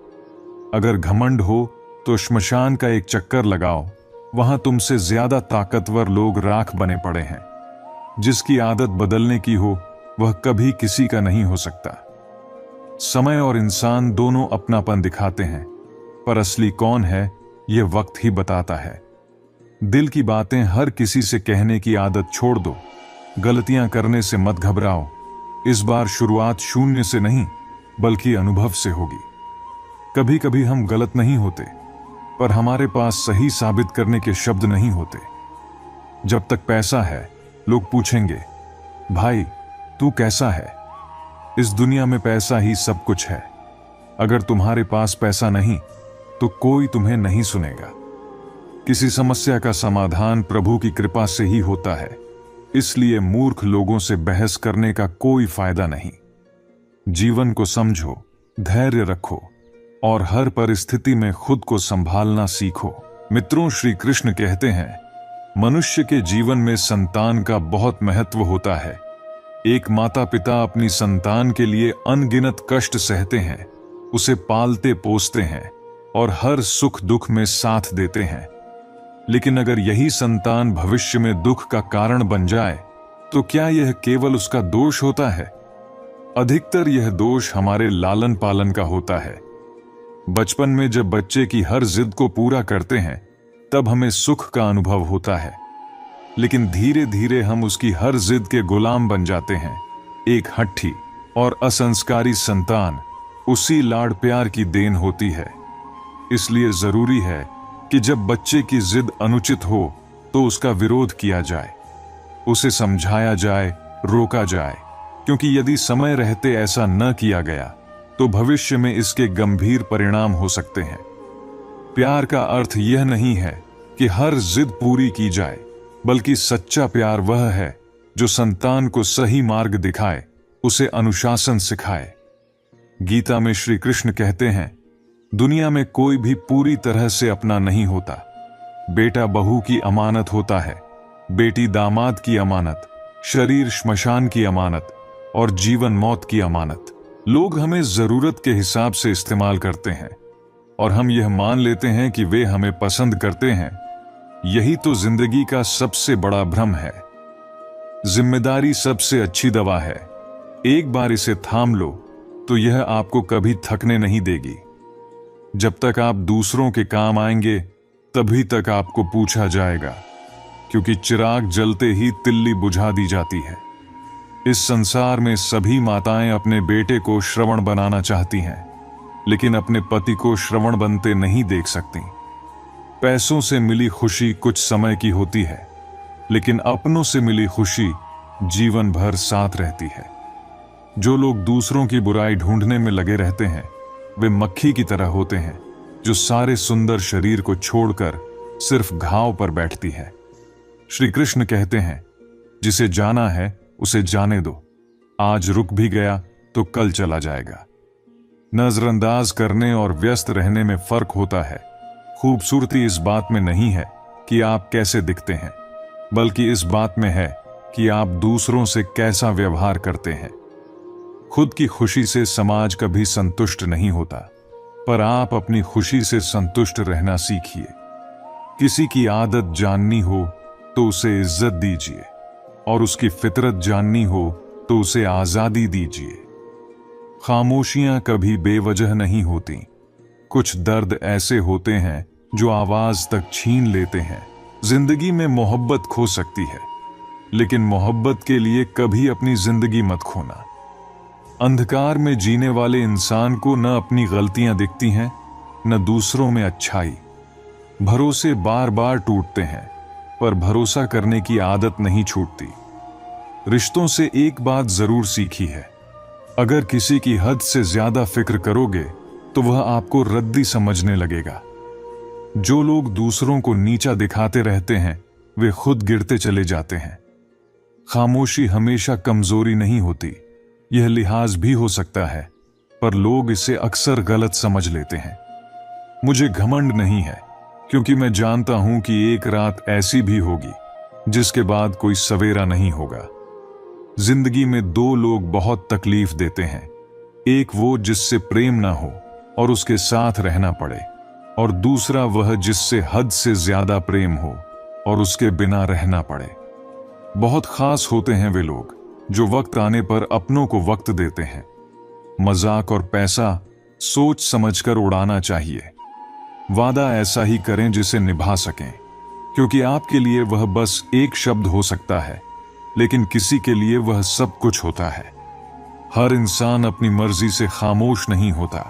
S1: अगर घमंड हो तो श्मशान का एक चक्कर लगाओ, वहां तुमसे ज्यादा ताकतवर लोग राख बने पड़े हैं। जिसकी आदत बदलने की हो वह कभी किसी का नहीं हो सकता। समय और इंसान दोनों अपनापन दिखाते हैं, पर असली कौन है यह वक्त ही बताता है। दिल की बातें हर किसी से कहने की आदत छोड़ दो। गलतियां करने से मत घबराओ। इस बार शुरुआत शून्य से नहीं बल्कि अनुभव से होगी। कभी कभी हम गलत नहीं होते, पर हमारे पास सही साबित करने के शब्द नहीं होते। जब तक पैसा है लोग पूछेंगे, भाई तू कैसा है? इस दुनिया में पैसा ही सब कुछ है। अगर तुम्हारे पास पैसा नहीं तो कोई तुम्हें नहीं सुनेगा। किसी समस्या का समाधान प्रभु की कृपा से ही होता है, इसलिए मूर्ख लोगों से बहस करने का कोई फायदा नहीं। जीवन को समझो, धैर्य रखो और हर परिस्थिति में खुद को संभालना सीखो। मित्रों, श्री कृष्ण कहते हैं, मनुष्य के जीवन में संतान का बहुत महत्व होता है। एक माता पिता अपनी संतान के लिए अनगिनत कष्ट सहते हैं, उसे पालते पोसते हैं और हर सुख दुख में साथ देते हैं। लेकिन अगर यही संतान भविष्य में दुख का कारण बन जाए तो क्या यह केवल उसका दोष होता है? अधिकतर यह दोष हमारे लालन पालन का होता है। बचपन में जब बच्चे की हर जिद को पूरा करते हैं तब हमें सुख का अनुभव होता है, लेकिन धीरे धीरे हम उसकी हर जिद के गुलाम बन जाते हैं। एक हट्ठी और असंस्कारी संतान उसी लाड़ प्यार की देन होती है। इसलिए जरूरी है कि जब बच्चे की जिद अनुचित हो तो उसका विरोध किया जाए, उसे समझाया जाए, रोका जाए, क्योंकि यदि समय रहते ऐसा न किया गया तो भविष्य में इसके गंभीर परिणाम हो सकते हैं। प्यार का अर्थ यह नहीं है कि हर जिद पूरी की जाए, बल्कि सच्चा प्यार वह है जो संतान को सही मार्ग दिखाए, उसे अनुशासन सिखाए। गीता में श्री कृष्ण कहते हैं, दुनिया में कोई भी पूरी तरह से अपना नहीं होता। बेटा बहू की अमानत होता है, बेटी दामाद की अमानत, शरीर श्मशान की अमानत और जीवन मौत की अमानत। लोग हमें जरूरत के हिसाब से इस्तेमाल करते हैं और हम यह मान लेते हैं कि वे हमें पसंद करते हैं। यही तो जिंदगी का सबसे बड़ा भ्रम है। जिम्मेदारी सबसे अच्छी दवा है। एक बार इसे थाम लो तो यह आपको कभी थकने नहीं देगी। जब तक आप दूसरों के काम आएंगे तभी तक आपको पूछा जाएगा, क्योंकि चिराग जलते ही तिल्ली बुझा दी जाती है। इस संसार में सभी माताएं अपने बेटे को श्रवण बनाना चाहती हैं, लेकिन अपने पति को श्रवण बनते नहीं देख सकती। पैसों से मिली खुशी कुछ समय की होती है, लेकिन अपनों से मिली खुशी जीवन भर साथ रहती है। जो लोग दूसरों की बुराई ढूंढने में लगे रहते हैं वे मक्खी की तरह होते हैं, जो सारे सुंदर शरीर को छोड़कर सिर्फ घाव पर बैठती है। श्री कृष्ण कहते हैं, जिसे जाना है उसे जाने दो। आज रुक भी गया तो कल चला जाएगा। नजरअंदाज करने और व्यस्त रहने में फर्क होता है। खूबसूरती इस बात में नहीं है कि आप कैसे दिखते हैं, बल्कि इस बात में है कि आप दूसरों से कैसा व्यवहार करते हैं। खुद की खुशी से समाज कभी संतुष्ट नहीं होता, पर आप अपनी खुशी से संतुष्ट रहना सीखिए। किसी की आदत जाननी हो तो उसे इज्जत दीजिए, और उसकी फितरत जाननी हो तो उसे आजादी दीजिए। खामोशियां कभी बेवजह नहीं होती। कुछ दर्द ऐसे होते हैं जो आवाज तक छीन लेते हैं। जिंदगी में मोहब्बत खो सकती है, लेकिन मोहब्बत के लिए कभी अपनी जिंदगी मत खोना। अंधकार में जीने वाले इंसान को न अपनी गलतियां दिखती हैं, न दूसरों में अच्छाई। भरोसे बार बार टूटते हैं, पर भरोसा करने की आदत नहीं छूटती। रिश्तों से एक बात जरूर सीखी है, अगर किसी की हद से ज्यादा फिक्र करोगे तो वह आपको रद्दी समझने लगेगा। जो लोग दूसरों को नीचा दिखाते रहते हैं वे खुद गिरते चले जाते हैं। खामोशी हमेशा कमजोरी नहीं होती, यह लिहाज भी हो सकता है, पर लोग इसे अक्सर गलत समझ लेते हैं। मुझे घमंड नहीं है, क्योंकि मैं जानता हूं कि एक रात ऐसी भी होगी जिसके बाद कोई सवेरा नहीं होगा। जिंदगी में दो लोग बहुत तकलीफ देते हैं, एक वो जिससे प्रेम ना हो और उसके साथ रहना पड़े, और दूसरा वह जिससे हद से ज्यादा प्रेम हो और उसके बिना रहना पड़े। बहुत खास होते हैं वे लोग जो वक्त आने पर अपनों को वक्त देते हैं। मजाक और पैसा सोच समझकर उड़ाना चाहिए। वादा ऐसा ही करें जिसे निभा सकें, क्योंकि आपके लिए वह बस एक शब्द हो सकता है, लेकिन किसी के लिए वह सब कुछ होता है। हर इंसान अपनी मर्जी से खामोश नहीं होता,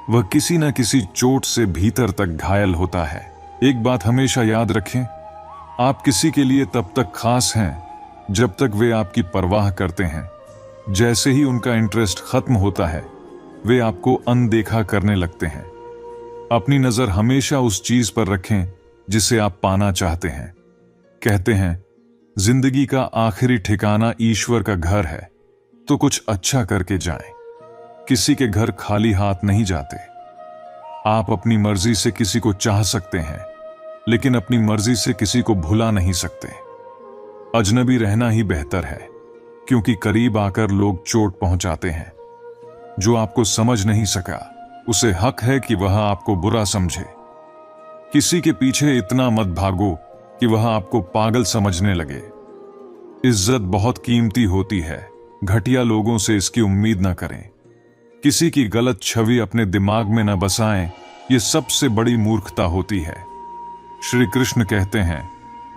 S1: वह किसी न किसी चोट से भीतर तक घायल होता है। एक बात हमेशा याद रखें, आप किसी के लिए तब तक खास हैं जब तक वे आपकी परवाह करते हैं। जैसे ही उनका इंटरेस्ट खत्म होता है, वे आपको अनदेखा करने लगते हैं। अपनी नजर हमेशा उस चीज पर रखें जिसे आप पाना चाहते हैं। कहते हैं, जिंदगी का आखिरी ठिकाना ईश्वर का घर है, तो कुछ अच्छा करके जाएं। किसी के घर खाली हाथ नहीं जाते। आप अपनी मर्जी से किसी को चाह सकते हैं, लेकिन अपनी मर्जी से किसी को भुला नहीं सकते। अजनबी रहना ही बेहतर है, क्योंकि करीब आकर लोग चोट पहुंचाते हैं। जो आपको समझ नहीं सका, उसे हक है कि वह आपको बुरा समझे। किसी के पीछे इतना मत भागो कि वह आपको पागल समझने लगे। इज्जत बहुत कीमती होती है, घटिया लोगों से इसकी उम्मीद न करें। किसी की गलत छवि अपने दिमाग में न बसाएं, यह सबसे बड़ी मूर्खता होती है। श्री कृष्ण कहते हैं,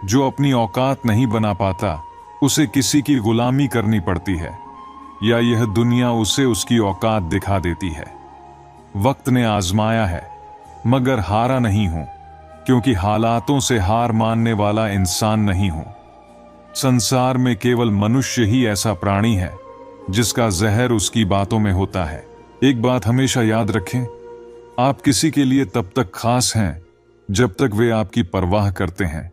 S1: जो अपनी औकात नहीं बना पाता उसे किसी की गुलामी करनी पड़ती है, या यह दुनिया उसे उसकी औकात दिखा देती है। वक्त ने आजमाया है, मगर हारा नहीं हूं, क्योंकि हालातों से हार मानने वाला इंसान नहीं हूं। संसार में केवल मनुष्य ही ऐसा प्राणी है जिसका जहर उसकी बातों में होता है। एक बात हमेशा याद रखें, आप किसी के लिए तब तक खास हैं जब तक वे आपकी परवाह करते हैं।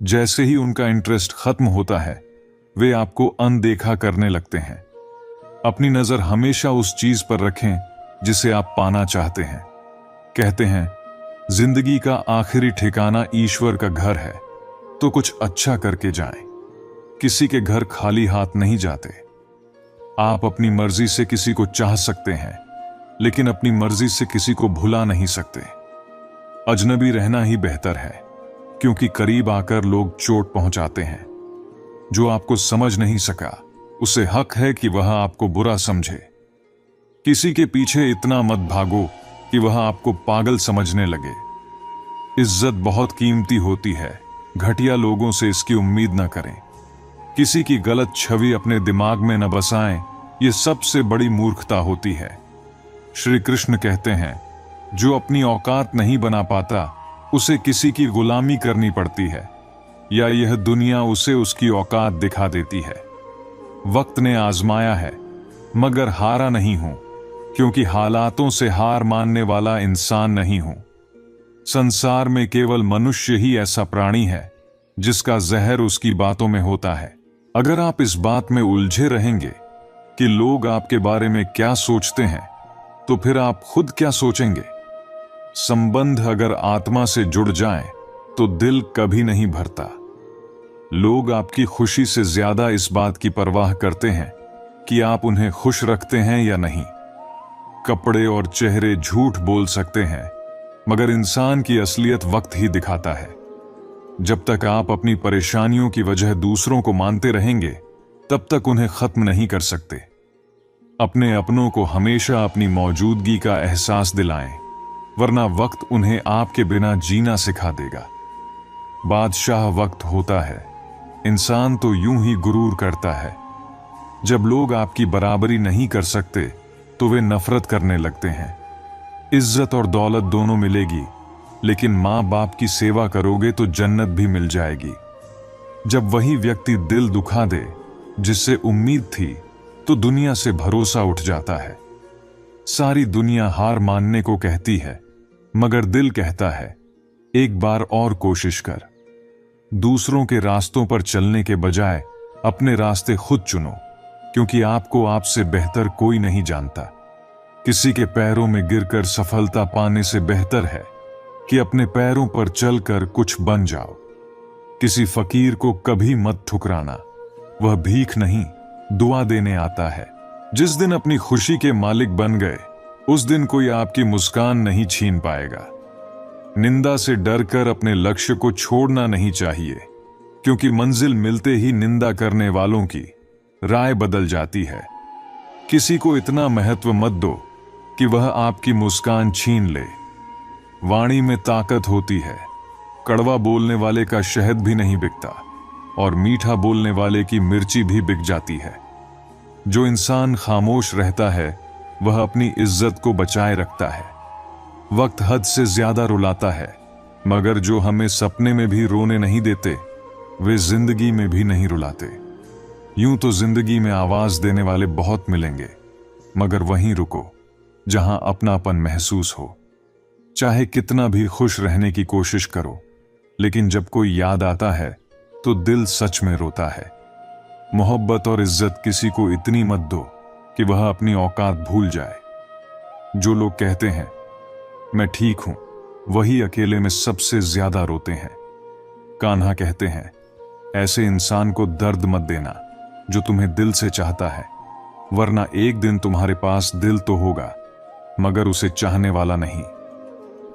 S1: जैसे ही उनका इंटरेस्ट खत्म होता है, वे आपको अनदेखा करने लगते हैं। अपनी नजर हमेशा उस चीज पर रखें जिसे आप पाना चाहते हैं। कहते हैं, जिंदगी का आखिरी ठिकाना ईश्वर का घर है, तो कुछ अच्छा करके जाएं। किसी के घर खाली हाथ नहीं जाते। आप अपनी मर्जी से किसी को चाह सकते हैं, लेकिन अपनी मर्जी से किसी को भुला नहीं सकते। अजनबी रहना ही बेहतर है, क्योंकि करीब आकर लोग चोट पहुंचाते हैं। जो आपको समझ नहीं सका, उसे हक है कि वह आपको बुरा समझे। किसी के पीछे इतना मत भागो कि वह आपको पागल समझने लगे। इज्जत बहुत कीमती होती है, घटिया लोगों से इसकी उम्मीद न करें। किसी की गलत छवि अपने दिमाग में न बसाएं, यह सबसे बड़ी मूर्खता होती है। श्री कृष्ण कहते हैं, जो अपनी औकात नहीं बना पाता उसे किसी की गुलामी करनी पड़ती है, या यह दुनिया उसे उसकी औकात दिखा देती है। वक्त ने आजमाया है, मगर हारा नहीं हूं, क्योंकि हालातों से हार मानने वाला इंसान नहीं हूं। संसार में केवल मनुष्य ही ऐसा प्राणी है जिसका जहर उसकी बातों में होता है। अगर आप इस बात में उलझे रहेंगे कि लोग आपके बारे में क्या सोचते हैं, तो फिर आप खुद क्या सोचेंगे? संबंध अगर आत्मा से जुड़ जाएं, तो दिल कभी नहीं भरता। लोग आपकी खुशी से ज्यादा इस बात की परवाह करते हैं कि आप उन्हें खुश रखते हैं या नहीं। कपड़े और चेहरे झूठ बोल सकते हैं, मगर इंसान की असलियत वक्त ही दिखाता है। जब तक आप अपनी परेशानियों की वजह दूसरों को मानते रहेंगे, तब तक उन्हें खत्म नहीं कर सकते। अपने अपनों को हमेशा अपनी मौजूदगी का एहसास दिलाएं, वरना वक्त उन्हें आपके बिना जीना सिखा देगा। बादशाह वक्त होता है, इंसान तो यूं ही गुरूर करता है। जब लोग आपकी बराबरी नहीं कर सकते, तो वे नफरत करने लगते हैं। इज्जत और दौलत दोनों मिलेगी, लेकिन माँ बाप की सेवा करोगे तो जन्नत भी मिल जाएगी। जब वही व्यक्ति दिल दुखा दे जिससे उम्मीद थी, तो दुनिया से भरोसा उठ जाता है। सारी दुनिया हार मानने को कहती है, मगर दिल कहता है, एक बार और कोशिश कर। दूसरों के रास्तों पर चलने के बजाय अपने रास्ते खुद चुनो, क्योंकि आपको आपसे बेहतर कोई नहीं जानता। किसी के पैरों में गिरकर सफलता पाने से बेहतर है कि अपने पैरों पर चलकर कुछ बन जाओ। किसी फकीर को कभी मत ठुकराना, वह भीख नहीं दुआ देने आता है। जिस दिन अपनी खुशी के मालिक बन गए, उस दिन कोई आपकी मुस्कान नहीं छीन पाएगा। निंदा से डरकर अपने लक्ष्य को छोड़ना नहीं चाहिए, क्योंकि मंजिल मिलते ही निंदा करने वालों की राय बदल जाती है। किसी को इतना महत्व मत दो कि वह आपकी मुस्कान छीन ले। वाणी में ताकत होती है। कड़वा बोलने वाले का शहद भी नहीं बिकता और मीठा बोलने वाले की मिर्ची भी बिक जाती है। जो इंसान खामोश रहता है वह अपनी इज्जत को बचाए रखता है। वक्त हद से ज्यादा रुलाता है, मगर जो हमें सपने में भी रोने नहीं देते, वे जिंदगी में भी नहीं रुलाते। यूं तो जिंदगी में आवाज देने वाले बहुत मिलेंगे, मगर वहीं रुको जहां अपनापन महसूस हो। चाहे कितना भी खुश रहने की कोशिश करो, लेकिन जब कोई याद आता है तो दिल सच में रोता है। मोहब्बत और इज्जत किसी को इतनी मत दो कि वह अपनी औकात भूल जाए। जो लोग कहते हैं मैं ठीक हूं, वही अकेले में सबसे ज्यादा रोते हैं। कान्हा कहते हैं, ऐसे इंसान को दर्द मत देना जो तुम्हें दिल से चाहता है, वरना एक दिन तुम्हारे पास दिल तो होगा मगर उसे चाहने वाला नहीं।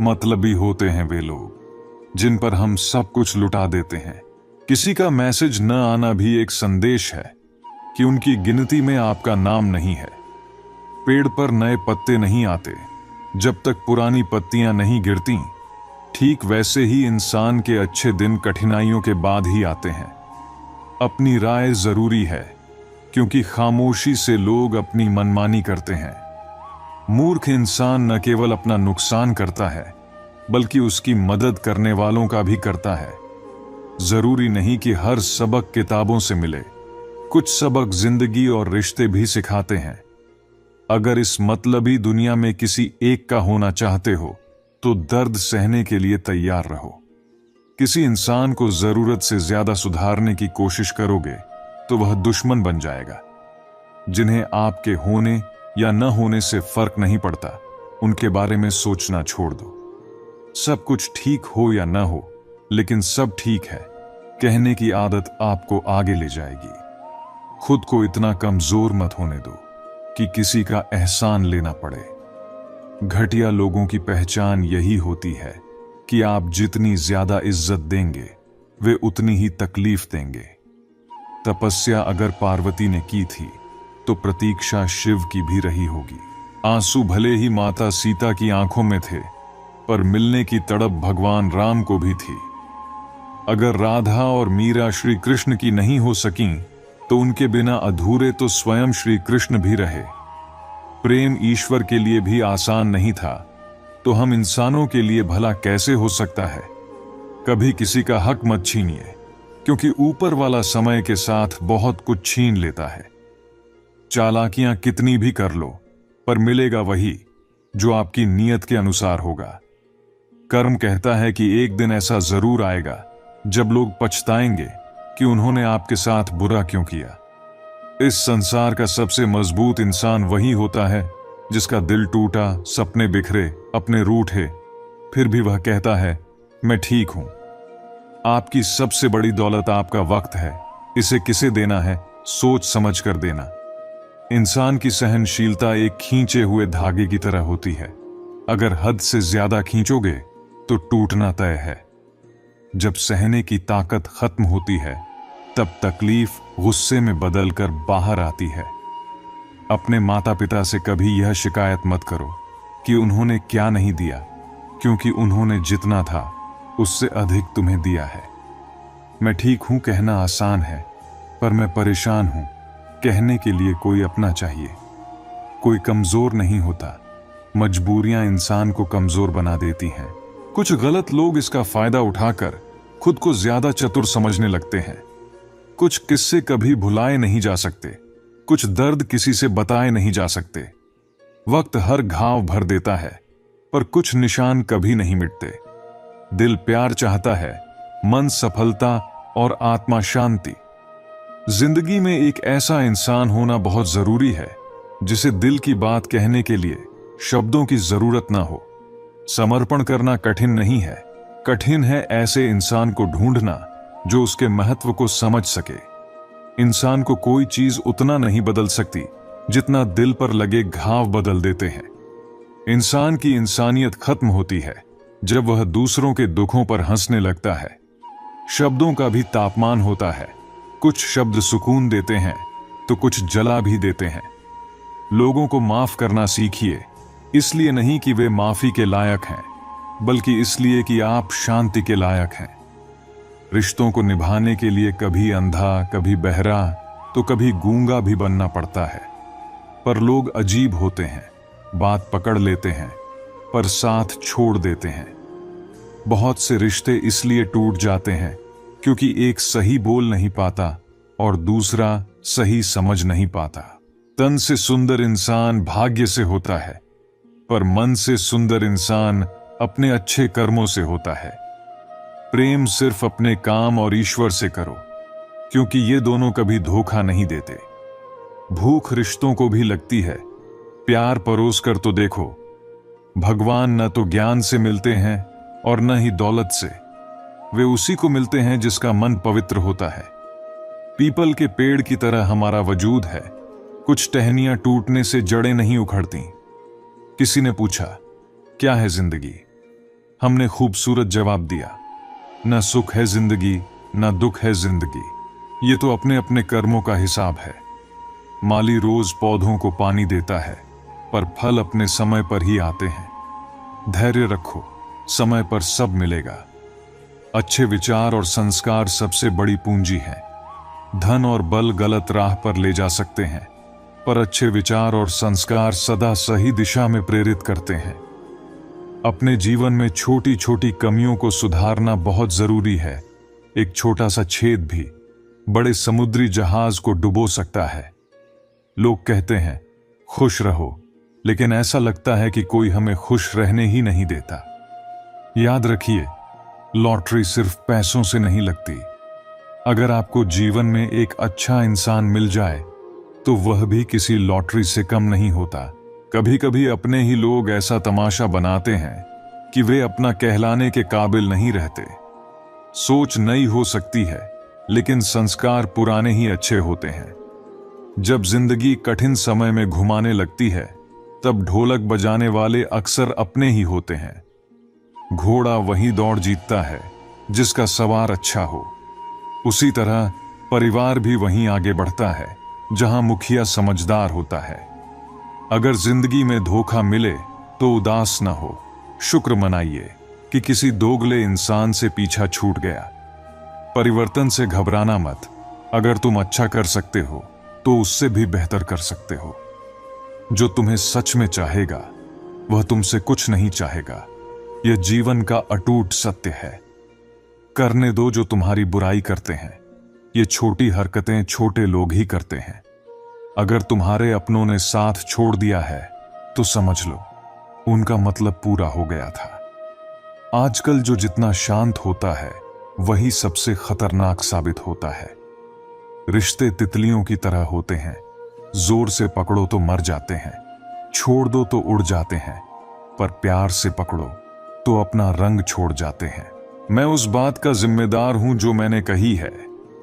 S1: मतलबी होते हैं वे लोग जिन पर हम सब कुछ लुटा देते हैं। किसी का मैसेज न आना भी एक संदेश है कि उनकी गिनती में आपका नाम नहीं है। पेड़ पर नए पत्ते नहीं आते जब तक पुरानी पत्तियां नहीं गिरती। ठीक वैसे ही इंसान के अच्छे दिन कठिनाइयों के बाद ही आते हैं। अपनी राय जरूरी है, क्योंकि खामोशी से लोग अपनी मनमानी करते हैं। मूर्ख इंसान न केवल अपना नुकसान करता है, बल्कि उसकी मदद करने वालों का भी करता है। जरूरी नहीं कि हर सबक किताबों से मिले, कुछ सबक जिंदगी और रिश्ते भी सिखाते हैं। अगर इस मतलबी दुनिया में किसी एक का होना चाहते हो, तो दर्द सहने के लिए तैयार रहो। किसी इंसान को जरूरत से ज्यादा सुधारने की कोशिश करोगे तो वह दुश्मन बन जाएगा। जिन्हें आपके होने या न होने से फर्क नहीं पड़ता, उनके बारे में सोचना छोड़ दो। सब कुछ ठीक हो या न हो, लेकिन सब ठीक है कहने की आदत आपको आगे ले जाएगी। खुद को इतना कमजोर मत होने दो कि किसी का एहसान लेना पड़े। घटिया लोगों की पहचान यही होती है कि आप जितनी ज्यादा इज्जत देंगे, वे उतनी ही तकलीफ देंगे। तपस्या अगर पार्वती ने की थी, तो प्रतीक्षा शिव की भी रही होगी। आंसू भले ही माता सीता की आंखों में थे, पर मिलने की तड़प भगवान राम को भी थी। अगर राधा और मीरा श्री कृष्ण की नहीं हो सकीं, तो उनके बिना अधूरे तो स्वयं श्री कृष्ण भी रहे। प्रेम ईश्वर के लिए भी आसान नहीं था, तो हम इंसानों के लिए भला कैसे हो सकता है। कभी किसी का हक मत छीनिए, क्योंकि ऊपर वाला समय के साथ बहुत कुछ छीन लेता है। चालाकियां कितनी भी कर लो, पर मिलेगा वही जो आपकी नीयत के अनुसार होगा। कर्म कहता है कि एक दिन ऐसा जरूर आएगा जब लोग पछताएंगे कि उन्होंने आपके साथ बुरा क्यों किया। इस संसार का सबसे मजबूत इंसान वही होता है जिसका दिल टूटा, सपने बिखरे, अपने रूठे, फिर भी वह कहता है मैं ठीक हूं। आपकी सबसे बड़ी दौलत आपका वक्त है। इसे किसे देना है, सोच समझ कर देना। इंसान की सहनशीलता एक खींचे हुए धागे की तरह होती है। अगर हद से ज्यादा खींचोगे तो टूटना तय है। जब सहने की ताकत खत्म होती है, तब तकलीफ गुस्से में बदलकर बाहर आती है। अपने माता पिता से कभी यह शिकायत मत करो कि उन्होंने क्या नहीं दिया, क्योंकि उन्होंने जितना था उससे अधिक तुम्हें दिया है। मैं ठीक हूं कहना आसान है, पर मैं परेशान हूं कहने के लिए कोई अपना चाहिए। कोई कमजोर नहीं होता, मजबूरियां इंसान को कमजोर बना देती हैं। कुछ गलत लोग इसका फायदा उठाकर खुद को ज्यादा चतुर समझने लगते हैं। कुछ किस्से कभी भुलाए नहीं जा सकते, कुछ दर्द किसी से बताए नहीं जा सकते। वक्त हर घाव भर देता है, पर कुछ निशान कभी नहीं मिटते। दिल प्यार चाहता है, मन सफलता और आत्मा शांति। जिंदगी में एक ऐसा इंसान होना बहुत जरूरी है जिसे दिल की बात कहने के लिए शब्दों की जरूरत ना हो। समर्पण करना कठिन नहीं है, कठिन है ऐसे इंसान को ढूंढना जो उसके महत्व को समझ सके। इंसान को कोई चीज उतना नहीं बदल सकती जितना दिल पर लगे घाव बदल देते हैं। इंसान की इंसानियत खत्म होती है जब वह दूसरों के दुखों पर हंसने लगता है। शब्दों का भी तापमान होता है, कुछ शब्द सुकून देते हैं तो कुछ जला भी देते हैं। लोगों को माफ करना सीखिए, इसलिए नहीं कि वे माफी के लायक हैं, बल्कि इसलिए कि आप शांति के लायक हैं। रिश्तों को निभाने के लिए कभी अंधा, कभी बहरा, तो कभी गूंगा भी बनना पड़ता है। पर लोग अजीब होते हैं, बात पकड़ लेते हैं पर साथ छोड़ देते हैं। बहुत से रिश्ते इसलिए टूट जाते हैं क्योंकि एक सही बोल नहीं पाता और दूसरा सही समझ नहीं पाता। तन से सुंदर इंसान भाग्य से होता है, पर मन से सुंदर इंसान अपने अच्छे कर्मों से होता है। प्रेम सिर्फ अपने काम और ईश्वर से करो, क्योंकि ये दोनों कभी धोखा नहीं देते। भूख रिश्तों को भी लगती है, प्यार परोस कर तो देखो। भगवान न तो ज्ञान से मिलते हैं और न ही दौलत से, वे उसी को मिलते हैं जिसका मन पवित्र होता है। पीपल के पेड़ की तरह हमारा वजूद है, कुछ टहनियां टूटने से जड़ें नहीं उखड़ती। किसी ने पूछा, क्या है जिंदगी? हमने खूबसूरत जवाब दिया, न सुख है जिंदगी, न दुख है जिंदगी, ये तो अपने अपने कर्मों का हिसाब है। माली रोज पौधों को पानी देता है, पर फल अपने समय पर ही आते हैं। धैर्य रखो, समय पर सब मिलेगा। अच्छे विचार और संस्कार सबसे बड़ी पूंजी है। धन और बल गलत राह पर ले जा सकते हैं, पर अच्छे विचार और संस्कार सदा सही दिशा में प्रेरित करते हैं। अपने जीवन में छोटी छोटी कमियों को सुधारना बहुत जरूरी है। एक छोटा सा छेद भी बड़े समुद्री जहाज को डुबो सकता है। लोग कहते हैं खुश रहो, लेकिन ऐसा लगता है कि कोई हमें खुश रहने ही नहीं देता। याद रखिए, लॉटरी सिर्फ पैसों से नहीं लगती। अगर आपको जीवन में एक अच्छा इंसान मिल जाए तो वह भी किसी लॉटरी से कम नहीं होता। कभी कभी अपने ही लोग ऐसा तमाशा बनाते हैं कि वे अपना कहलाने के काबिल नहीं रहते। सोच नई हो सकती है, लेकिन संस्कार पुराने ही अच्छे होते हैं। जब जिंदगी कठिन समय में घुमाने लगती है, तब ढोलक बजाने वाले अक्सर अपने ही होते हैं। घोड़ा वही दौड़ जीतता है जिसका सवार अच्छा हो। उसी तरह परिवार भी वहीं आगे बढ़ता है जहां मुखिया समझदार होता है। अगर जिंदगी में धोखा मिले तो उदास न हो, शुक्र मनाइए कि किसी दोगले इंसान से पीछा छूट गया। परिवर्तन से घबराना मत। अगर तुम अच्छा कर सकते हो तो उससे भी बेहतर कर सकते हो। जो तुम्हें सच में चाहेगा वह तुमसे कुछ नहीं चाहेगा। यह जीवन का अटूट सत्य है। करने दो जो तुम्हारी बुराई करते हैं। ये छोटी हरकतें छोटे लोग ही करते हैं। अगर तुम्हारे अपनों ने साथ छोड़ दिया है तो समझ लो उनका मतलब पूरा हो गया था। आजकल जो जितना शांत होता है वही सबसे खतरनाक साबित होता है। रिश्ते तितलियों की तरह होते हैं, जोर से पकड़ो तो मर जाते हैं, छोड़ दो तो उड़ जाते हैं, पर प्यार से पकड़ो तो अपना रंग छोड़ जाते हैं। मैं उस बात का जिम्मेदार हूं जो मैंने कही है,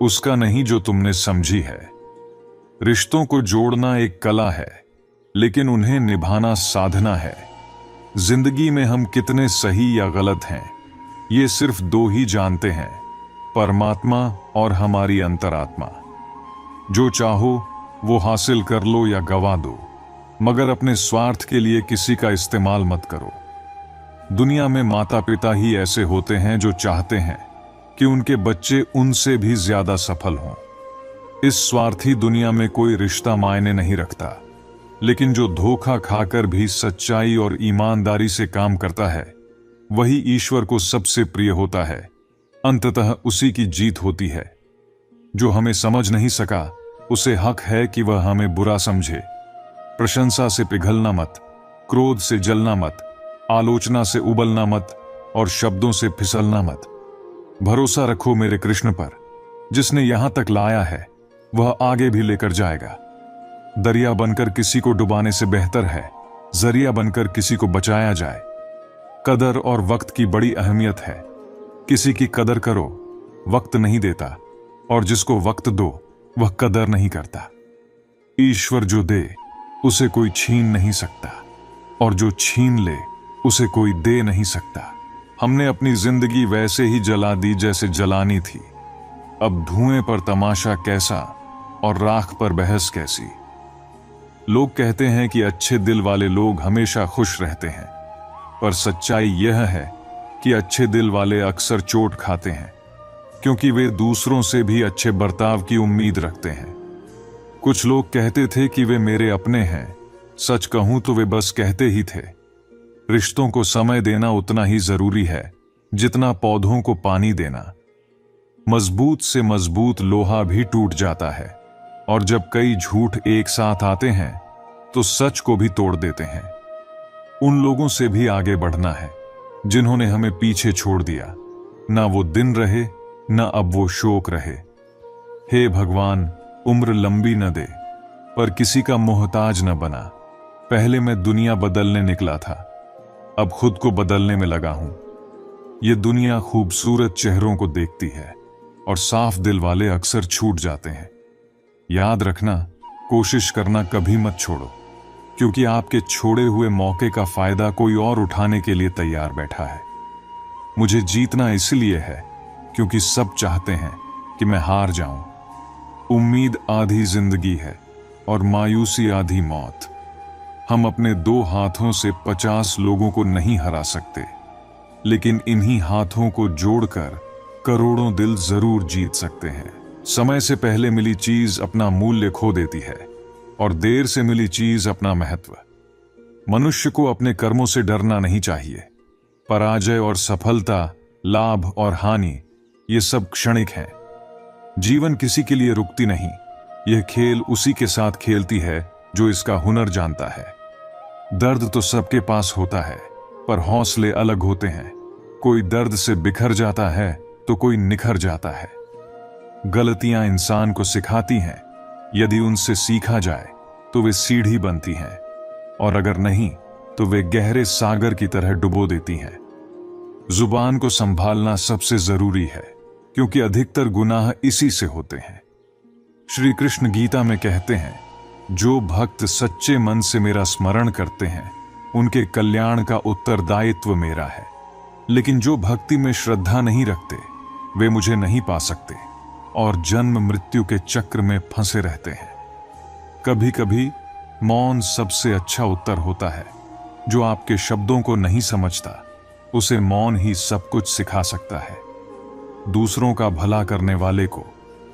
S1: उसका नहीं जो तुमने समझी है। रिश्तों को जोड़ना एक कला है, लेकिन उन्हें निभाना साधना है। जिंदगी में हम कितने सही या गलत हैं, ये सिर्फ दो ही जानते हैं, परमात्मा और हमारी अंतरात्मा। जो चाहो वो हासिल कर लो या गवा दो, मगर अपने स्वार्थ के लिए किसी का इस्तेमाल मत करो। दुनिया में माता पिता ही ऐसे होते हैं जो चाहते हैं कि उनके बच्चे उनसे भी ज्यादा सफल हों। इस स्वार्थी दुनिया में कोई रिश्ता मायने नहीं रखता, लेकिन जो धोखा खाकर भी सच्चाई और ईमानदारी से काम करता है वही ईश्वर को सबसे प्रिय होता है। अंततः उसी की जीत होती है। जो हमें समझ नहीं सका उसे हक है कि वह हमें बुरा समझे। प्रशंसा से पिघलना मत, क्रोध से जलना मत, आलोचना से उबलना मत और शब्दों से फिसलना मत। भरोसा रखो मेरे कृष्ण पर। जिसने यहां तक लाया है वह आगे भी लेकर जाएगा। दरिया बनकर किसी को डुबाने से बेहतर है जरिया बनकर किसी को बचाया जाए। कदर और वक्त की बड़ी अहमियत है। किसी की कदर करो, वक्त नहीं देता, और जिसको वक्त दो वह कदर नहीं करता। ईश्वर जो दे उसे कोई छीन नहीं सकता, और जो छीन ले उसे कोई दे नहीं सकता। हमने अपनी जिंदगी वैसे ही जला दी जैसे जलानी थी। अब धुएं पर तमाशा कैसा और राख पर बहस कैसी। लोग कहते हैं कि अच्छे दिल वाले लोग हमेशा खुश रहते हैं, पर सच्चाई यह है कि अच्छे दिल वाले अक्सर चोट खाते हैं, क्योंकि वे दूसरों से भी अच्छे बर्ताव की उम्मीद रखते हैं। कुछ लोग कहते थे कि वे मेरे अपने हैं। सच कहूं तो वे बस कहते ही थे। रिश्तों को समय देना उतना ही जरूरी है जितना पौधों को पानी देना। मजबूत से मजबूत लोहा भी टूट जाता है, और जब कई झूठ एक साथ आते हैं तो सच को भी तोड़ देते हैं। उन लोगों से भी आगे बढ़ना है जिन्होंने हमें पीछे छोड़ दिया। ना वो दिन रहे, ना अब वो शोक रहे। हे भगवान, उम्र लंबी न दे, पर किसी का मोहताज न बना। पहले मैं दुनिया बदलने निकला था, अब खुद को बदलने में लगा हूं। ये दुनिया खूबसूरत चेहरों को देखती है, और साफ दिल वाले अक्सर छूट जाते हैं। याद रखना, कोशिश करना कभी मत छोड़ो, क्योंकि आपके छोड़े हुए मौके का फायदा कोई और उठाने के लिए तैयार बैठा है। मुझे जीतना इसलिए है क्योंकि सब चाहते हैं कि मैं हार जाऊं। उम्मीद आधी जिंदगी है और मायूसी आधी मौत। हम अपने 2 हाथों से 50 लोगों को नहीं हरा सकते, लेकिन इन्हीं हाथों को जोड़कर करोड़ों दिल जरूर जीत सकते हैं। समय से पहले मिली चीज अपना मूल्य खो देती है, और देर से मिली चीज अपना महत्व। मनुष्य को अपने कर्मों से डरना नहीं चाहिए। पराजय और सफलता, लाभ और हानि, ये सब क्षणिक हैं। जीवन किसी के लिए रुकती नहीं। यह खेल उसी के साथ खेलती है जो इसका हुनर जानता है। दर्द तो सबके पास होता है, पर हौसले अलग होते हैं। कोई दर्द से बिखर जाता है तो कोई निखर जाता है। गलतियां इंसान को सिखाती हैं। यदि उनसे सीखा जाए तो वे सीढ़ी बनती हैं, और अगर नहीं तो वे गहरे सागर की तरह डुबो देती हैं। जुबान को संभालना सबसे जरूरी है, क्योंकि अधिकतर गुनाह इसी से होते हैं। श्री कृष्ण गीता में कहते हैं, जो भक्त सच्चे मन से मेरा स्मरण करते हैं उनके कल्याण का उत्तरदायित्व मेरा है। लेकिन जो भक्ति में श्रद्धा नहीं रखते वे मुझे नहीं पा सकते, और जन्म मृत्यु के चक्र में फंसे रहते हैं। कभी कभी मौन सबसे अच्छा उत्तर होता है। जो आपके शब्दों को नहीं समझता उसे मौन ही सब कुछ सिखा सकता है। दूसरों का भला करने वाले को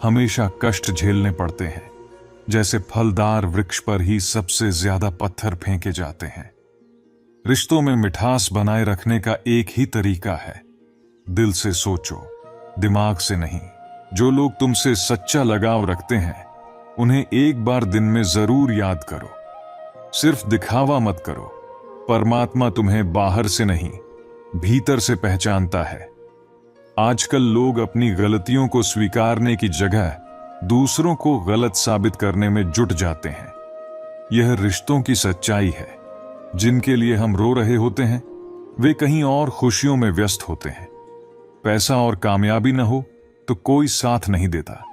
S1: हमेशा कष्ट झेलने पड़ते हैं। जैसे फलदार वृक्ष पर ही सबसे ज्यादा पत्थर फेंके जाते हैं। रिश्तों में मिठास बनाए रखने का एक ही तरीका है, दिल से सोचो, दिमाग से नहीं। जो लोग तुमसे सच्चा लगाव रखते हैं उन्हें एक बार दिन में जरूर याद करो। सिर्फ दिखावा मत करो। परमात्मा तुम्हें बाहर से नहीं, भीतर से पहचानता है। आजकल लोग अपनी गलतियों को स्वीकारने की जगह दूसरों को गलत साबित करने में जुट जाते हैं। यह रिश्तों की सच्चाई है। जिनके लिए हम रो रहे होते हैं वे कहीं और खुशियों में व्यस्त होते हैं। पैसा और कामयाबी न हो तो कोई साथ नहीं देता।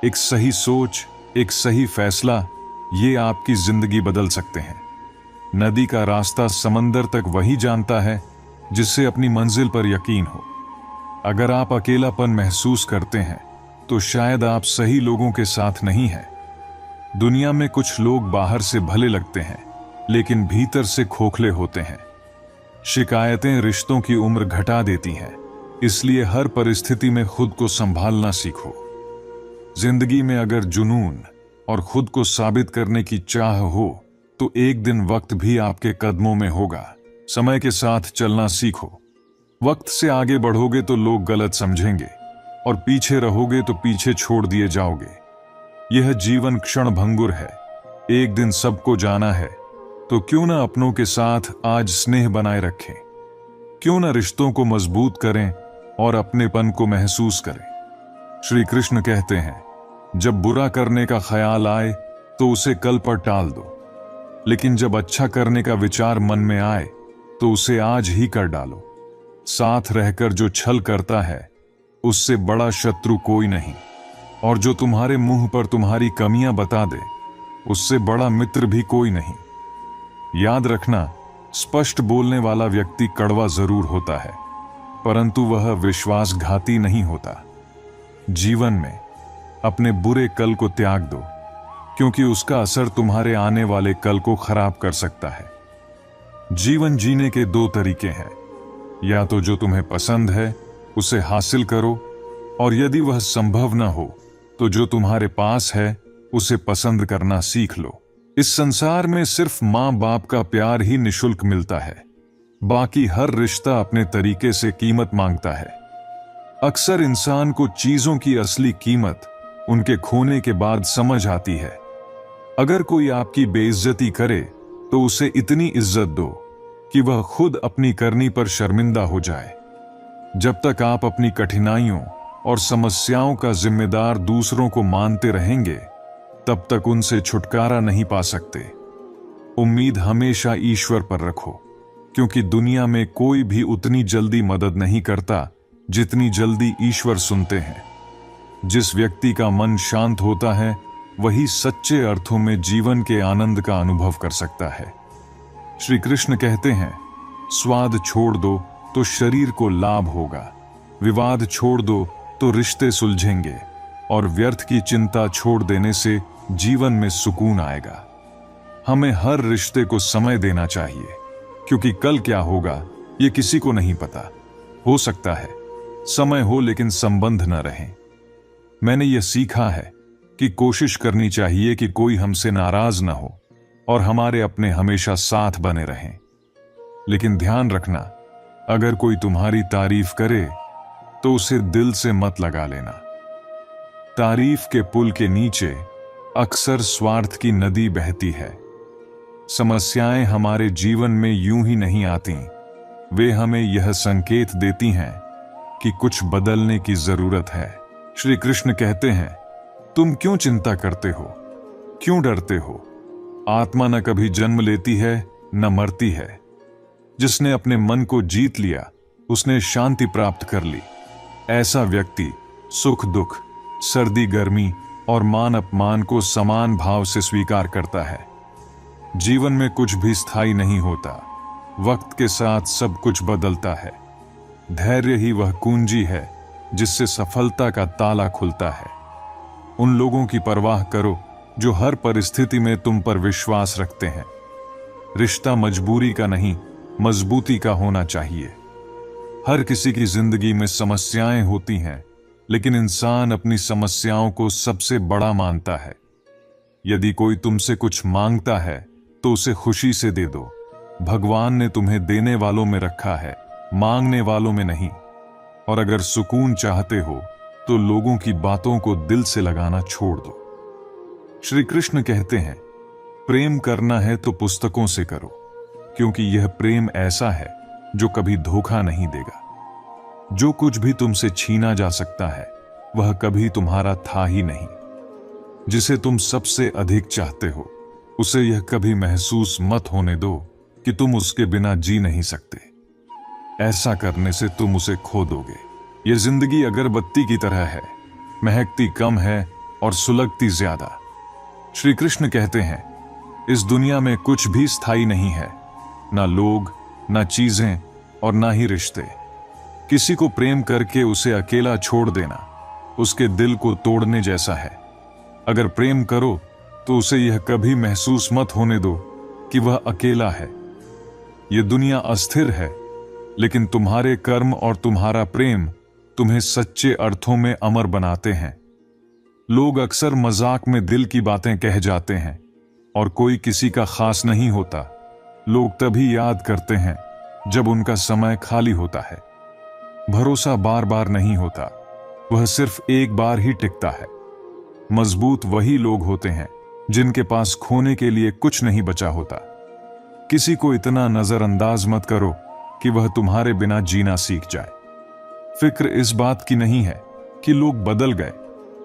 S1: एक सही सोच, एक सही फैसला, ये आपकी जिंदगी बदल सकते हैं। नदी का रास्ता समंदर तक वही जानता है जिससे अपनी मंजिल पर यकीन हो। अगर आप अकेलापन महसूस करते हैं तो शायद आप सही लोगों के साथ नहीं हैं। दुनिया में कुछ लोग बाहर से भले लगते हैं लेकिन भीतर से खोखले होते हैं। शिकायतें रिश्तों की उम्र घटा देती हैं, इसलिए हर परिस्थिति में खुद को संभालना सीखो। जिंदगी में अगर जुनून और खुद को साबित करने की चाह हो तो एक दिन वक्त भी आपके कदमों में होगा। समय के साथ चलना सीखो। वक्त से आगे बढ़ोगे तो लोग गलत समझेंगे, और पीछे रहोगे तो पीछे छोड़ दिए जाओगे। यह जीवन क्षण भंगुर है। एक दिन सबको जाना है, तो क्यों ना अपनों के साथ आज स्नेह बनाए रखें। क्यों ना रिश्तों को मजबूत करें और अपनेपन को महसूस करें। श्री कृष्ण कहते हैं, जब बुरा करने का ख्याल आए तो उसे कल पर टाल दो, लेकिन जब अच्छा करने का विचार मन में आए तो उसे आज ही कर डालो। साथ रहकर जो छल करता है, उससे बड़ा शत्रु कोई नहीं। और जो तुम्हारे मुंह पर तुम्हारी कमियां बता दे, उससे बड़ा मित्र भी कोई नहीं। याद रखना, स्पष्ट बोलने वाला व्यक्ति कड़वा जरूर होता है, परंतु वह विश्वासघाती नहीं होता। जीवन में अपने बुरे कल को त्याग दो, क्योंकि उसका असर तुम्हारे आने वाले कल को खराब कर सकता है। जीवन जीने के दो तरीके हैं, या तो जो तुम्हें पसंद है उसे हासिल करो, और यदि वह संभव न हो तो जो तुम्हारे पास है उसे पसंद करना सीख लो। इस संसार में सिर्फ माँ बाप का प्यार ही निशुल्क मिलता है, बाकी हर रिश्ता अपने तरीके से कीमत मांगता है। अक्सर इंसान को चीजों की असली कीमत उनके खोने के बाद समझ आती है। अगर कोई आपकी बेइज्जती करे तो उसे इतनी इज्जत दो कि वह खुद अपनी करनी पर शर्मिंदा हो जाए। जब तक आप अपनी कठिनाइयों और समस्याओं का जिम्मेदार दूसरों को मानते रहेंगे, तब तक उनसे छुटकारा नहीं पा सकते। उम्मीद हमेशा ईश्वर पर रखो, क्योंकि दुनिया में कोई भी उतनी जल्दी मदद नहीं करता जितनी जल्दी ईश्वर सुनते हैं। जिस व्यक्ति का मन शांत होता है, वही सच्चे अर्थों में जीवन के आनंद का अनुभव कर सकता है। श्री कृष्ण कहते हैं, स्वाद छोड़ दो तो शरीर को लाभ होगा, विवाद छोड़ दो तो रिश्ते सुलझेंगे, और व्यर्थ की चिंता छोड़ देने से जीवन में सुकून आएगा। हमें हर रिश्ते को समय देना चाहिए, क्योंकि कल क्या होगा ये किसी को नहीं पता। हो सकता है समय हो लेकिन संबंध न रहे। मैंने यह सीखा है कि कोशिश करनी चाहिए कि कोई हमसे नाराज न हो और हमारे अपने हमेशा साथ बने रहें। लेकिन ध्यान रखना, अगर कोई तुम्हारी तारीफ करे तो उसे दिल से मत लगा लेना। तारीफ के पुल के नीचे अक्सर स्वार्थ की नदी बहती है। समस्याएं हमारे जीवन में यूं ही नहीं आती, वे हमें यह संकेत देती हैं कि कुछ बदलने की जरूरत है। श्री कृष्ण कहते हैं, तुम क्यों चिंता करते हो, क्यों डरते हो? आत्मा न कभी जन्म लेती है न मरती है। जिसने अपने मन को जीत लिया, उसने शांति प्राप्त कर ली। ऐसा व्यक्ति सुख दुख, सर्दी गर्मी और मान अपमान को समान भाव से स्वीकार करता है। जीवन में कुछ भी स्थायी नहीं होता, वक्त के साथ सब कुछ बदलता है। धैर्य ही वह कुंजी है जिससे सफलता का ताला खुलता है। उन लोगों की परवाह करो जो हर परिस्थिति में तुम पर विश्वास रखते हैं। रिश्ता मजबूरी का नहीं, मजबूती का होना चाहिए। हर किसी की जिंदगी में समस्याएं होती हैं, लेकिन इंसान अपनी समस्याओं को सबसे बड़ा मानता है। यदि कोई तुमसे कुछ मांगता है तो उसे खुशी से दे दो। भगवान ने तुम्हें देने वालों में रखा है, मांगने वालों में नहीं। और अगर सुकून चाहते हो तो लोगों की बातों को दिल से लगाना छोड़ दो। श्री कृष्ण कहते हैं, प्रेम करना है तो पुस्तकों से करो, क्योंकि यह प्रेम ऐसा है जो कभी धोखा नहीं देगा। जो कुछ भी तुमसे छीना जा सकता है वह कभी तुम्हारा था ही नहीं। जिसे तुम सबसे अधिक चाहते हो उसे यह कभी महसूस मत होने दो कि तुम उसके बिना जी नहीं सकते। ऐसा करने से तुम उसे खो दोगे। यह जिंदगी अगरबत्ती की तरह है, महकती कम है और सुलगती ज्यादा। श्री कृष्ण कहते हैं, इस दुनिया में कुछ भी स्थायी नहीं है, ना लोग, ना चीजें और ना ही रिश्ते। किसी को प्रेम करके उसे अकेला छोड़ देना उसके दिल को तोड़ने जैसा है। अगर प्रेम करो तो उसे यह कभी महसूस मत होने दो कि वह अकेला है। यह दुनिया अस्थिर है, लेकिन तुम्हारे कर्म और तुम्हारा प्रेम तुम्हें सच्चे अर्थों में अमर बनाते हैं। लोग अक्सर मजाक में दिल की बातें कह जाते हैं, और कोई किसी का खास नहीं होता। लोग तभी याद करते हैं जब उनका समय खाली होता है। भरोसा बार बार नहीं होता, वह सिर्फ एक बार ही टिकता है। मजबूत वही लोग होते हैं जिनके पास खोने के लिए कुछ नहीं बचा होता। किसी को इतना नजरअंदाज मत करो कि वह तुम्हारे बिना जीना सीख जाए। फिक्र इस बात की नहीं है कि लोग बदल गए,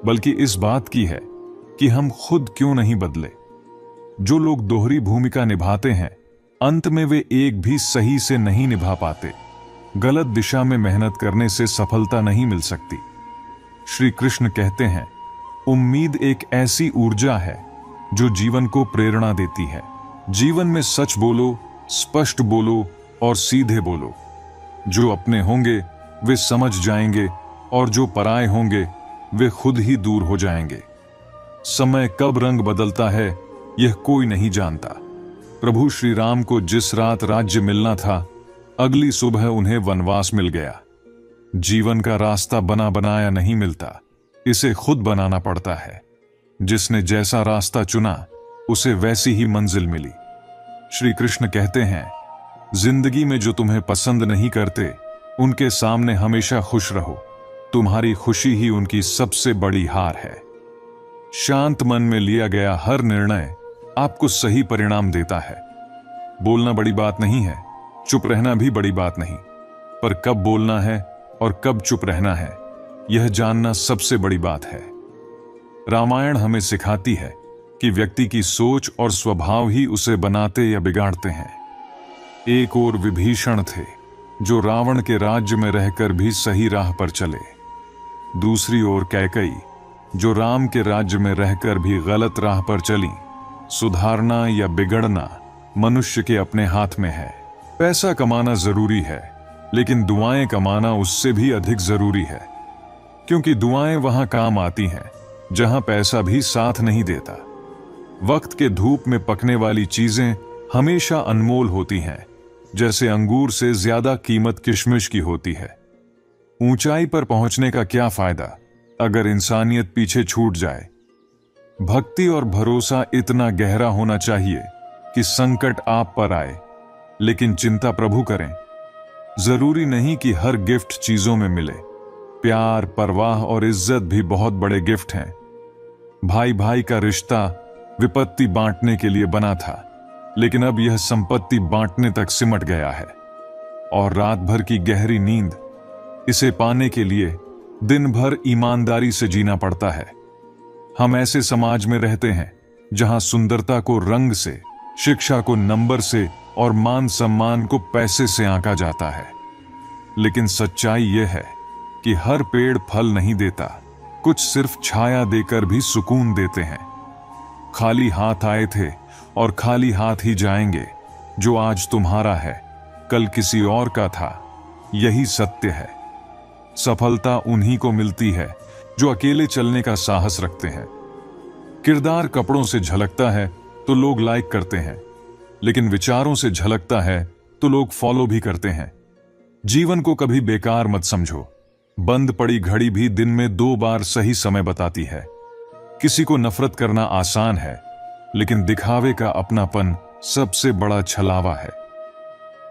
S1: बल्कि इस बात की है कि हम खुद क्यों नहीं बदले। जो लोग दोहरी भूमिका निभाते हैं, अंत में वे एक भी सही से नहीं निभा पाते। गलत दिशा में मेहनत करने से सफलता नहीं मिल सकती। श्री कृष्ण कहते हैं, उम्मीद एक ऐसी ऊर्जा है जो जीवन को प्रेरणा देती है। जीवन में सच बोलो, स्पष्ट बोलो और सीधे बोलो। जो अपने होंगे वे समझ जाएंगे और जो पराये होंगे वे खुद ही दूर हो जाएंगे। समय कब रंग बदलता है यह कोई नहीं जानता। प्रभु श्री राम को जिस रात राज्य मिलना था, अगली सुबह उन्हें वनवास मिल गया। जीवन का रास्ता बना बनाया नहीं मिलता, इसे खुद बनाना पड़ता है। जिसने जैसा रास्ता चुना उसे वैसी ही मंजिल मिली। श्री कृष्ण कहते हैं, जिंदगी में जो तुम्हें पसंद नहीं करते उनके सामने हमेशा खुश रहो। तुम्हारी खुशी ही उनकी सबसे बड़ी हार है। शांत मन में लिया गया हर निर्णय आपको सही परिणाम देता है। बोलना बड़ी बात नहीं है, चुप रहना भी बड़ी बात नहीं, पर कब बोलना है और कब चुप रहना है यह जानना सबसे बड़ी बात है। रामायण हमें सिखाती है कि व्यक्ति की सोच और स्वभाव ही उसे बनाते या बिगाड़ते हैं। एक और विभीषण थे जो रावण के राज्य में रहकर भी सही राह पर चले। दूसरी ओर कैकई जो राम के राज्य में रहकर भी गलत राह पर चली। सुधारना या बिगड़ना मनुष्य के अपने हाथ में है। पैसा कमाना जरूरी है, लेकिन दुआएं कमाना उससे भी अधिक जरूरी है, क्योंकि दुआएं वहां काम आती हैं जहां पैसा भी साथ नहीं देता। वक्त के धूप में पकने वाली चीजें हमेशा अनमोल होती हैं, जैसे अंगूर से ज्यादा कीमत किशमिश की होती है। ऊंचाई पर पहुंचने का क्या फायदा अगर इंसानियत पीछे छूट जाए। भक्ति और भरोसा इतना गहरा होना चाहिए कि संकट आप पर आए लेकिन चिंता प्रभु करें। जरूरी नहीं कि हर गिफ्ट चीजों में मिले। प्यार, परवाह और इज्जत भी बहुत बड़े गिफ्ट हैं। भाई भाई का रिश्ता विपत्ति बांटने के लिए बना था, लेकिन अब यह संपत्ति बांटने तक सिमट गया है। और रात भर की गहरी नींद, इसे पाने के लिए दिन भर ईमानदारी से जीना पड़ता है। हम ऐसे समाज में रहते हैं जहां सुंदरता को रंग से, शिक्षा को नंबर से और मान सम्मान को पैसे से आंका जाता है। लेकिन सच्चाई यह है कि हर पेड़ फल नहीं देता, कुछ सिर्फ छाया देकर भी सुकून देते हैं। खाली हाथ आए थे और खाली हाथ ही जाएंगे। जो आज तुम्हारा है कल किसी और का था, यही सत्य है। सफलता उन्हीं को मिलती है जो अकेले चलने का साहस रखते हैं। किरदार कपड़ों से झलकता है तो लोग लाइक करते हैं, लेकिन विचारों से झलकता है तो लोग फॉलो भी करते हैं। जीवन को कभी बेकार मत समझो। बंद पड़ी घड़ी भी दिन में 2 बार सही समय बताती है। किसी को नफरत करना आसान है, लेकिन दिखावे का अपनापन सबसे बड़ा छलावा है।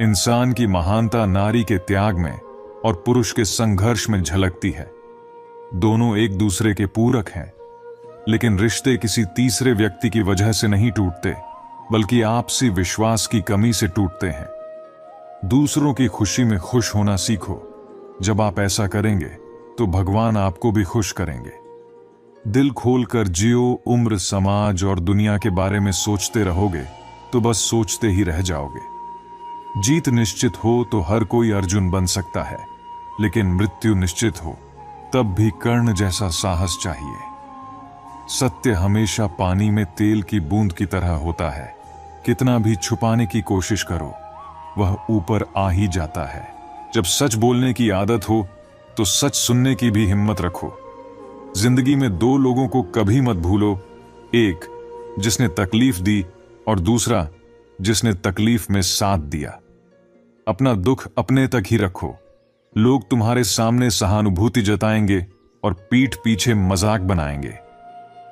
S1: इंसान की महानता नारी के त्याग में और पुरुष के संघर्ष में झलकती है। दोनों एक दूसरे के पूरक हैं, लेकिन रिश्ते किसी तीसरे व्यक्ति की वजह से नहीं टूटते, बल्कि आपसी विश्वास की कमी से टूटते हैं। दूसरों की खुशी में खुश होना सीखो। जब आप ऐसा करेंगे तो भगवान आपको भी खुश करेंगे। दिल खोलकर जियो। उम्र, समाज और दुनिया के बारे में सोचते रहोगे तो बस सोचते ही रह जाओगे। जीत निश्चित हो तो हर कोई अर्जुन बन सकता है, लेकिन मृत्यु निश्चित हो तब भी कर्ण जैसा साहस चाहिए। सत्य हमेशा पानी में तेल की बूंद की तरह होता है। कितना भी छुपाने की कोशिश करो, वह ऊपर आ ही जाता है। जब सच बोलने की आदत हो तो सच सुनने की भी हिम्मत रखो। जिंदगी में 2 लोगों को कभी मत भूलो, एक जिसने तकलीफ दी और दूसरा जिसने तकलीफ में साथ दिया। अपना दुख अपने तक ही रखो। लोग तुम्हारे सामने सहानुभूति जताएंगे और पीठ पीछे मजाक बनाएंगे।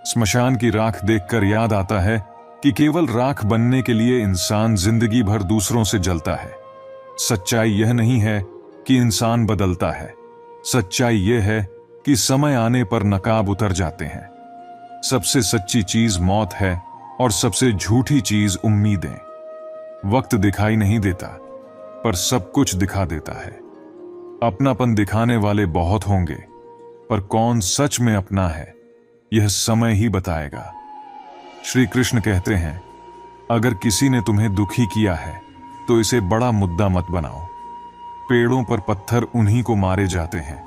S1: स्मशान की राख देखकर याद आता है कि केवल राख बनने के लिए इंसान जिंदगी भर दूसरों से जलता है। सच्चाई यह नहीं है कि इंसान बदलता है, सच्चाई यह है कि समय आने पर नकाब उतर जाते हैं। सबसे सच्ची चीज मौत है और सबसे झूठी चीज उम्मीदें। वक्त दिखाई नहीं देता, पर सब कुछ दिखा देता है। अपनापन दिखाने वाले बहुत होंगे, पर कौन सच में अपना है यह समय ही बताएगा। श्री कृष्ण कहते हैं, अगर किसी ने तुम्हें दुखी किया है तो इसे बड़ा मुद्दा मत बनाओ। पेड़ों पर पत्थर उन्हीं को मारे जाते हैं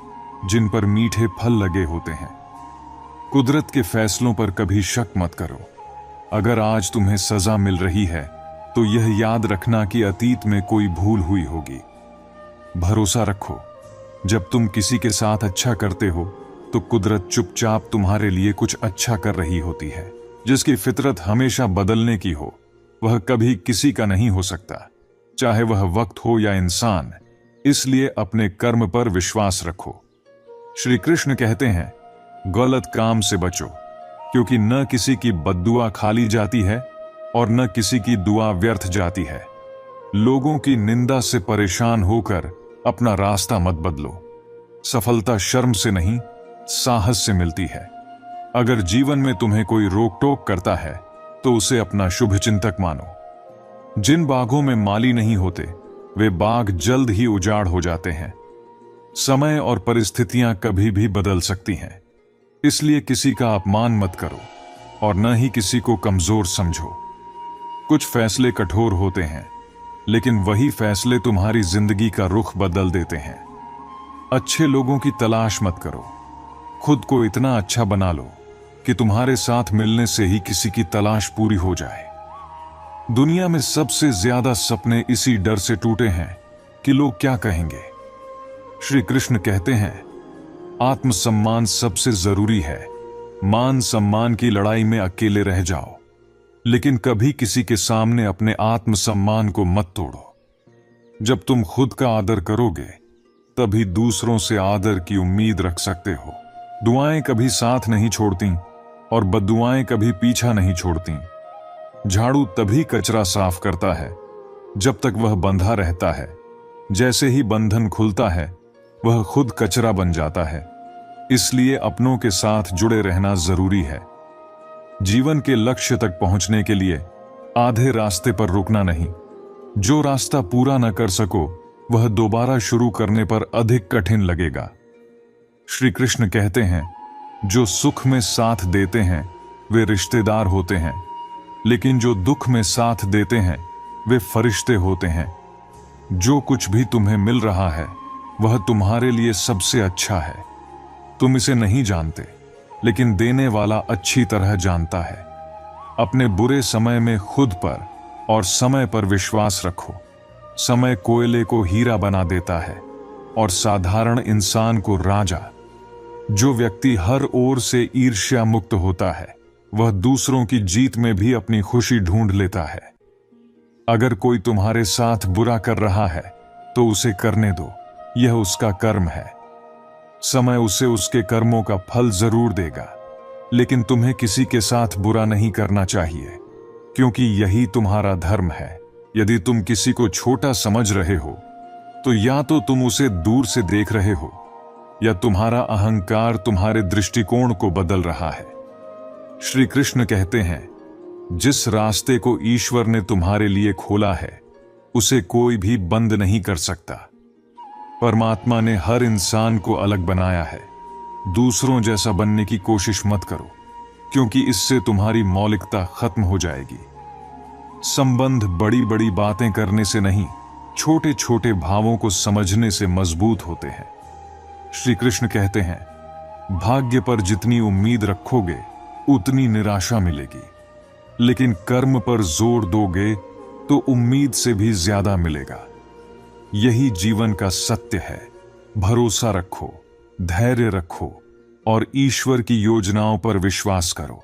S1: जिन पर मीठे फल लगे होते हैं। कुदरत के फैसलों पर कभी शक मत करो। अगर आज तुम्हें सजा मिल रही है तो यह याद रखना कि अतीत में कोई भूल हुई होगी। भरोसा रखो, जब तुम किसी के साथ अच्छा करते हो तो कुदरत चुपचाप तुम्हारे लिए कुछ अच्छा कर रही होती है। जिसकी फितरत हमेशा बदलने की हो वह कभी किसी का नहीं हो सकता, चाहे वह वक्त हो या इंसान। इसलिए अपने कर्म पर विश्वास रखो। श्री कृष्ण कहते हैं, गलत काम से बचो, क्योंकि न किसी की बद्दुआ खाली जाती है और न किसी की दुआ व्यर्थ जाती है। लोगों की निंदा से परेशान होकर अपना रास्ता मत बदलो। सफलता शर्म से नहीं, साहस से मिलती है। अगर जीवन में तुम्हें कोई रोक टोक करता है तो उसे अपना शुभचिंतक मानो। जिन बागों में माली नहीं होते वे बाग जल्द ही उजाड़ हो जाते हैं। समय और परिस्थितियां कभी भी बदल सकती हैं, इसलिए किसी का अपमान मत करो और न ही किसी को कमजोर समझो। कुछ फैसले कठोर होते हैं, लेकिन वही फैसले तुम्हारी जिंदगी का रुख बदल देते हैं। अच्छे लोगों की तलाश मत करो, खुद को इतना अच्छा बना लो कि तुम्हारे साथ मिलने से ही किसी की तलाश पूरी हो जाए। दुनिया में सबसे ज्यादा सपने इसी डर से टूटे हैं कि लोग क्या कहेंगे। श्री कृष्ण कहते हैं, आत्मसम्मान सबसे जरूरी है। मान सम्मान की लड़ाई में अकेले रह जाओ, लेकिन कभी किसी के सामने अपने आत्मसम्मान को मत तोड़ो। जब तुम खुद का आदर करोगे तभी दूसरों से आदर की उम्मीद रख सकते हो। दुआएं कभी साथ नहीं छोड़ती और बद्दुआएं कभी पीछा नहीं छोड़ती। झाड़ू तभी कचरा साफ करता है जब तक वह बंधा रहता है। जैसे ही बंधन खुलता है वह खुद कचरा बन जाता है। इसलिए अपनों के साथ जुड़े रहना जरूरी है। जीवन के लक्ष्य तक पहुंचने के लिए आधे रास्ते पर रुकना नहीं। जो रास्ता पूरा न कर सको वह दोबारा शुरू करने पर अधिक कठिन लगेगा। श्री कृष्ण कहते हैं, जो सुख में साथ देते हैं वे रिश्तेदार होते हैं, लेकिन जो दुख में साथ देते हैं वे फरिश्ते होते हैं। जो कुछ भी तुम्हें मिल रहा है वह तुम्हारे लिए सबसे अच्छा है। तुम इसे नहीं जानते, लेकिन देने वाला अच्छी तरह जानता है। अपने बुरे समय में खुद पर और समय पर विश्वास रखो। समय कोयले को हीरा बना देता है और साधारण इंसान को राजा। जो व्यक्ति हर ओर से ईर्ष्या मुक्त होता है वह दूसरों की जीत में भी अपनी खुशी ढूंढ लेता है। अगर कोई तुम्हारे साथ बुरा कर रहा है तो उसे करने दो, यह उसका कर्म है। समय उसे उसके कर्मों का फल जरूर देगा, लेकिन तुम्हें किसी के साथ बुरा नहीं करना चाहिए, क्योंकि यही तुम्हारा धर्म है। यदि तुम किसी को छोटा समझ रहे हो तो या तो तुम उसे दूर से देख रहे हो या तुम्हारा अहंकार तुम्हारे दृष्टिकोण को बदल रहा है। श्री कृष्ण कहते हैं, जिस रास्ते को ईश्वर ने तुम्हारे लिए खोला है उसे कोई भी बंद नहीं कर सकता। परमात्मा ने हर इंसान को अलग बनाया है। दूसरों जैसा बनने की कोशिश मत करो, क्योंकि इससे तुम्हारी मौलिकता खत्म हो जाएगी। संबंध बड़ी बड़ी बातें करने से नहीं, छोटे छोटे भावों को समझने से मजबूत होते हैं। श्री कृष्ण कहते हैं, भाग्य पर जितनी उम्मीद रखोगे उतनी निराशा मिलेगी, लेकिन कर्म पर जोर दोगे तो उम्मीद से भी ज्यादा मिलेगा। यही जीवन का सत्य है। भरोसा रखो, धैर्य रखो और ईश्वर की योजनाओं पर विश्वास करो।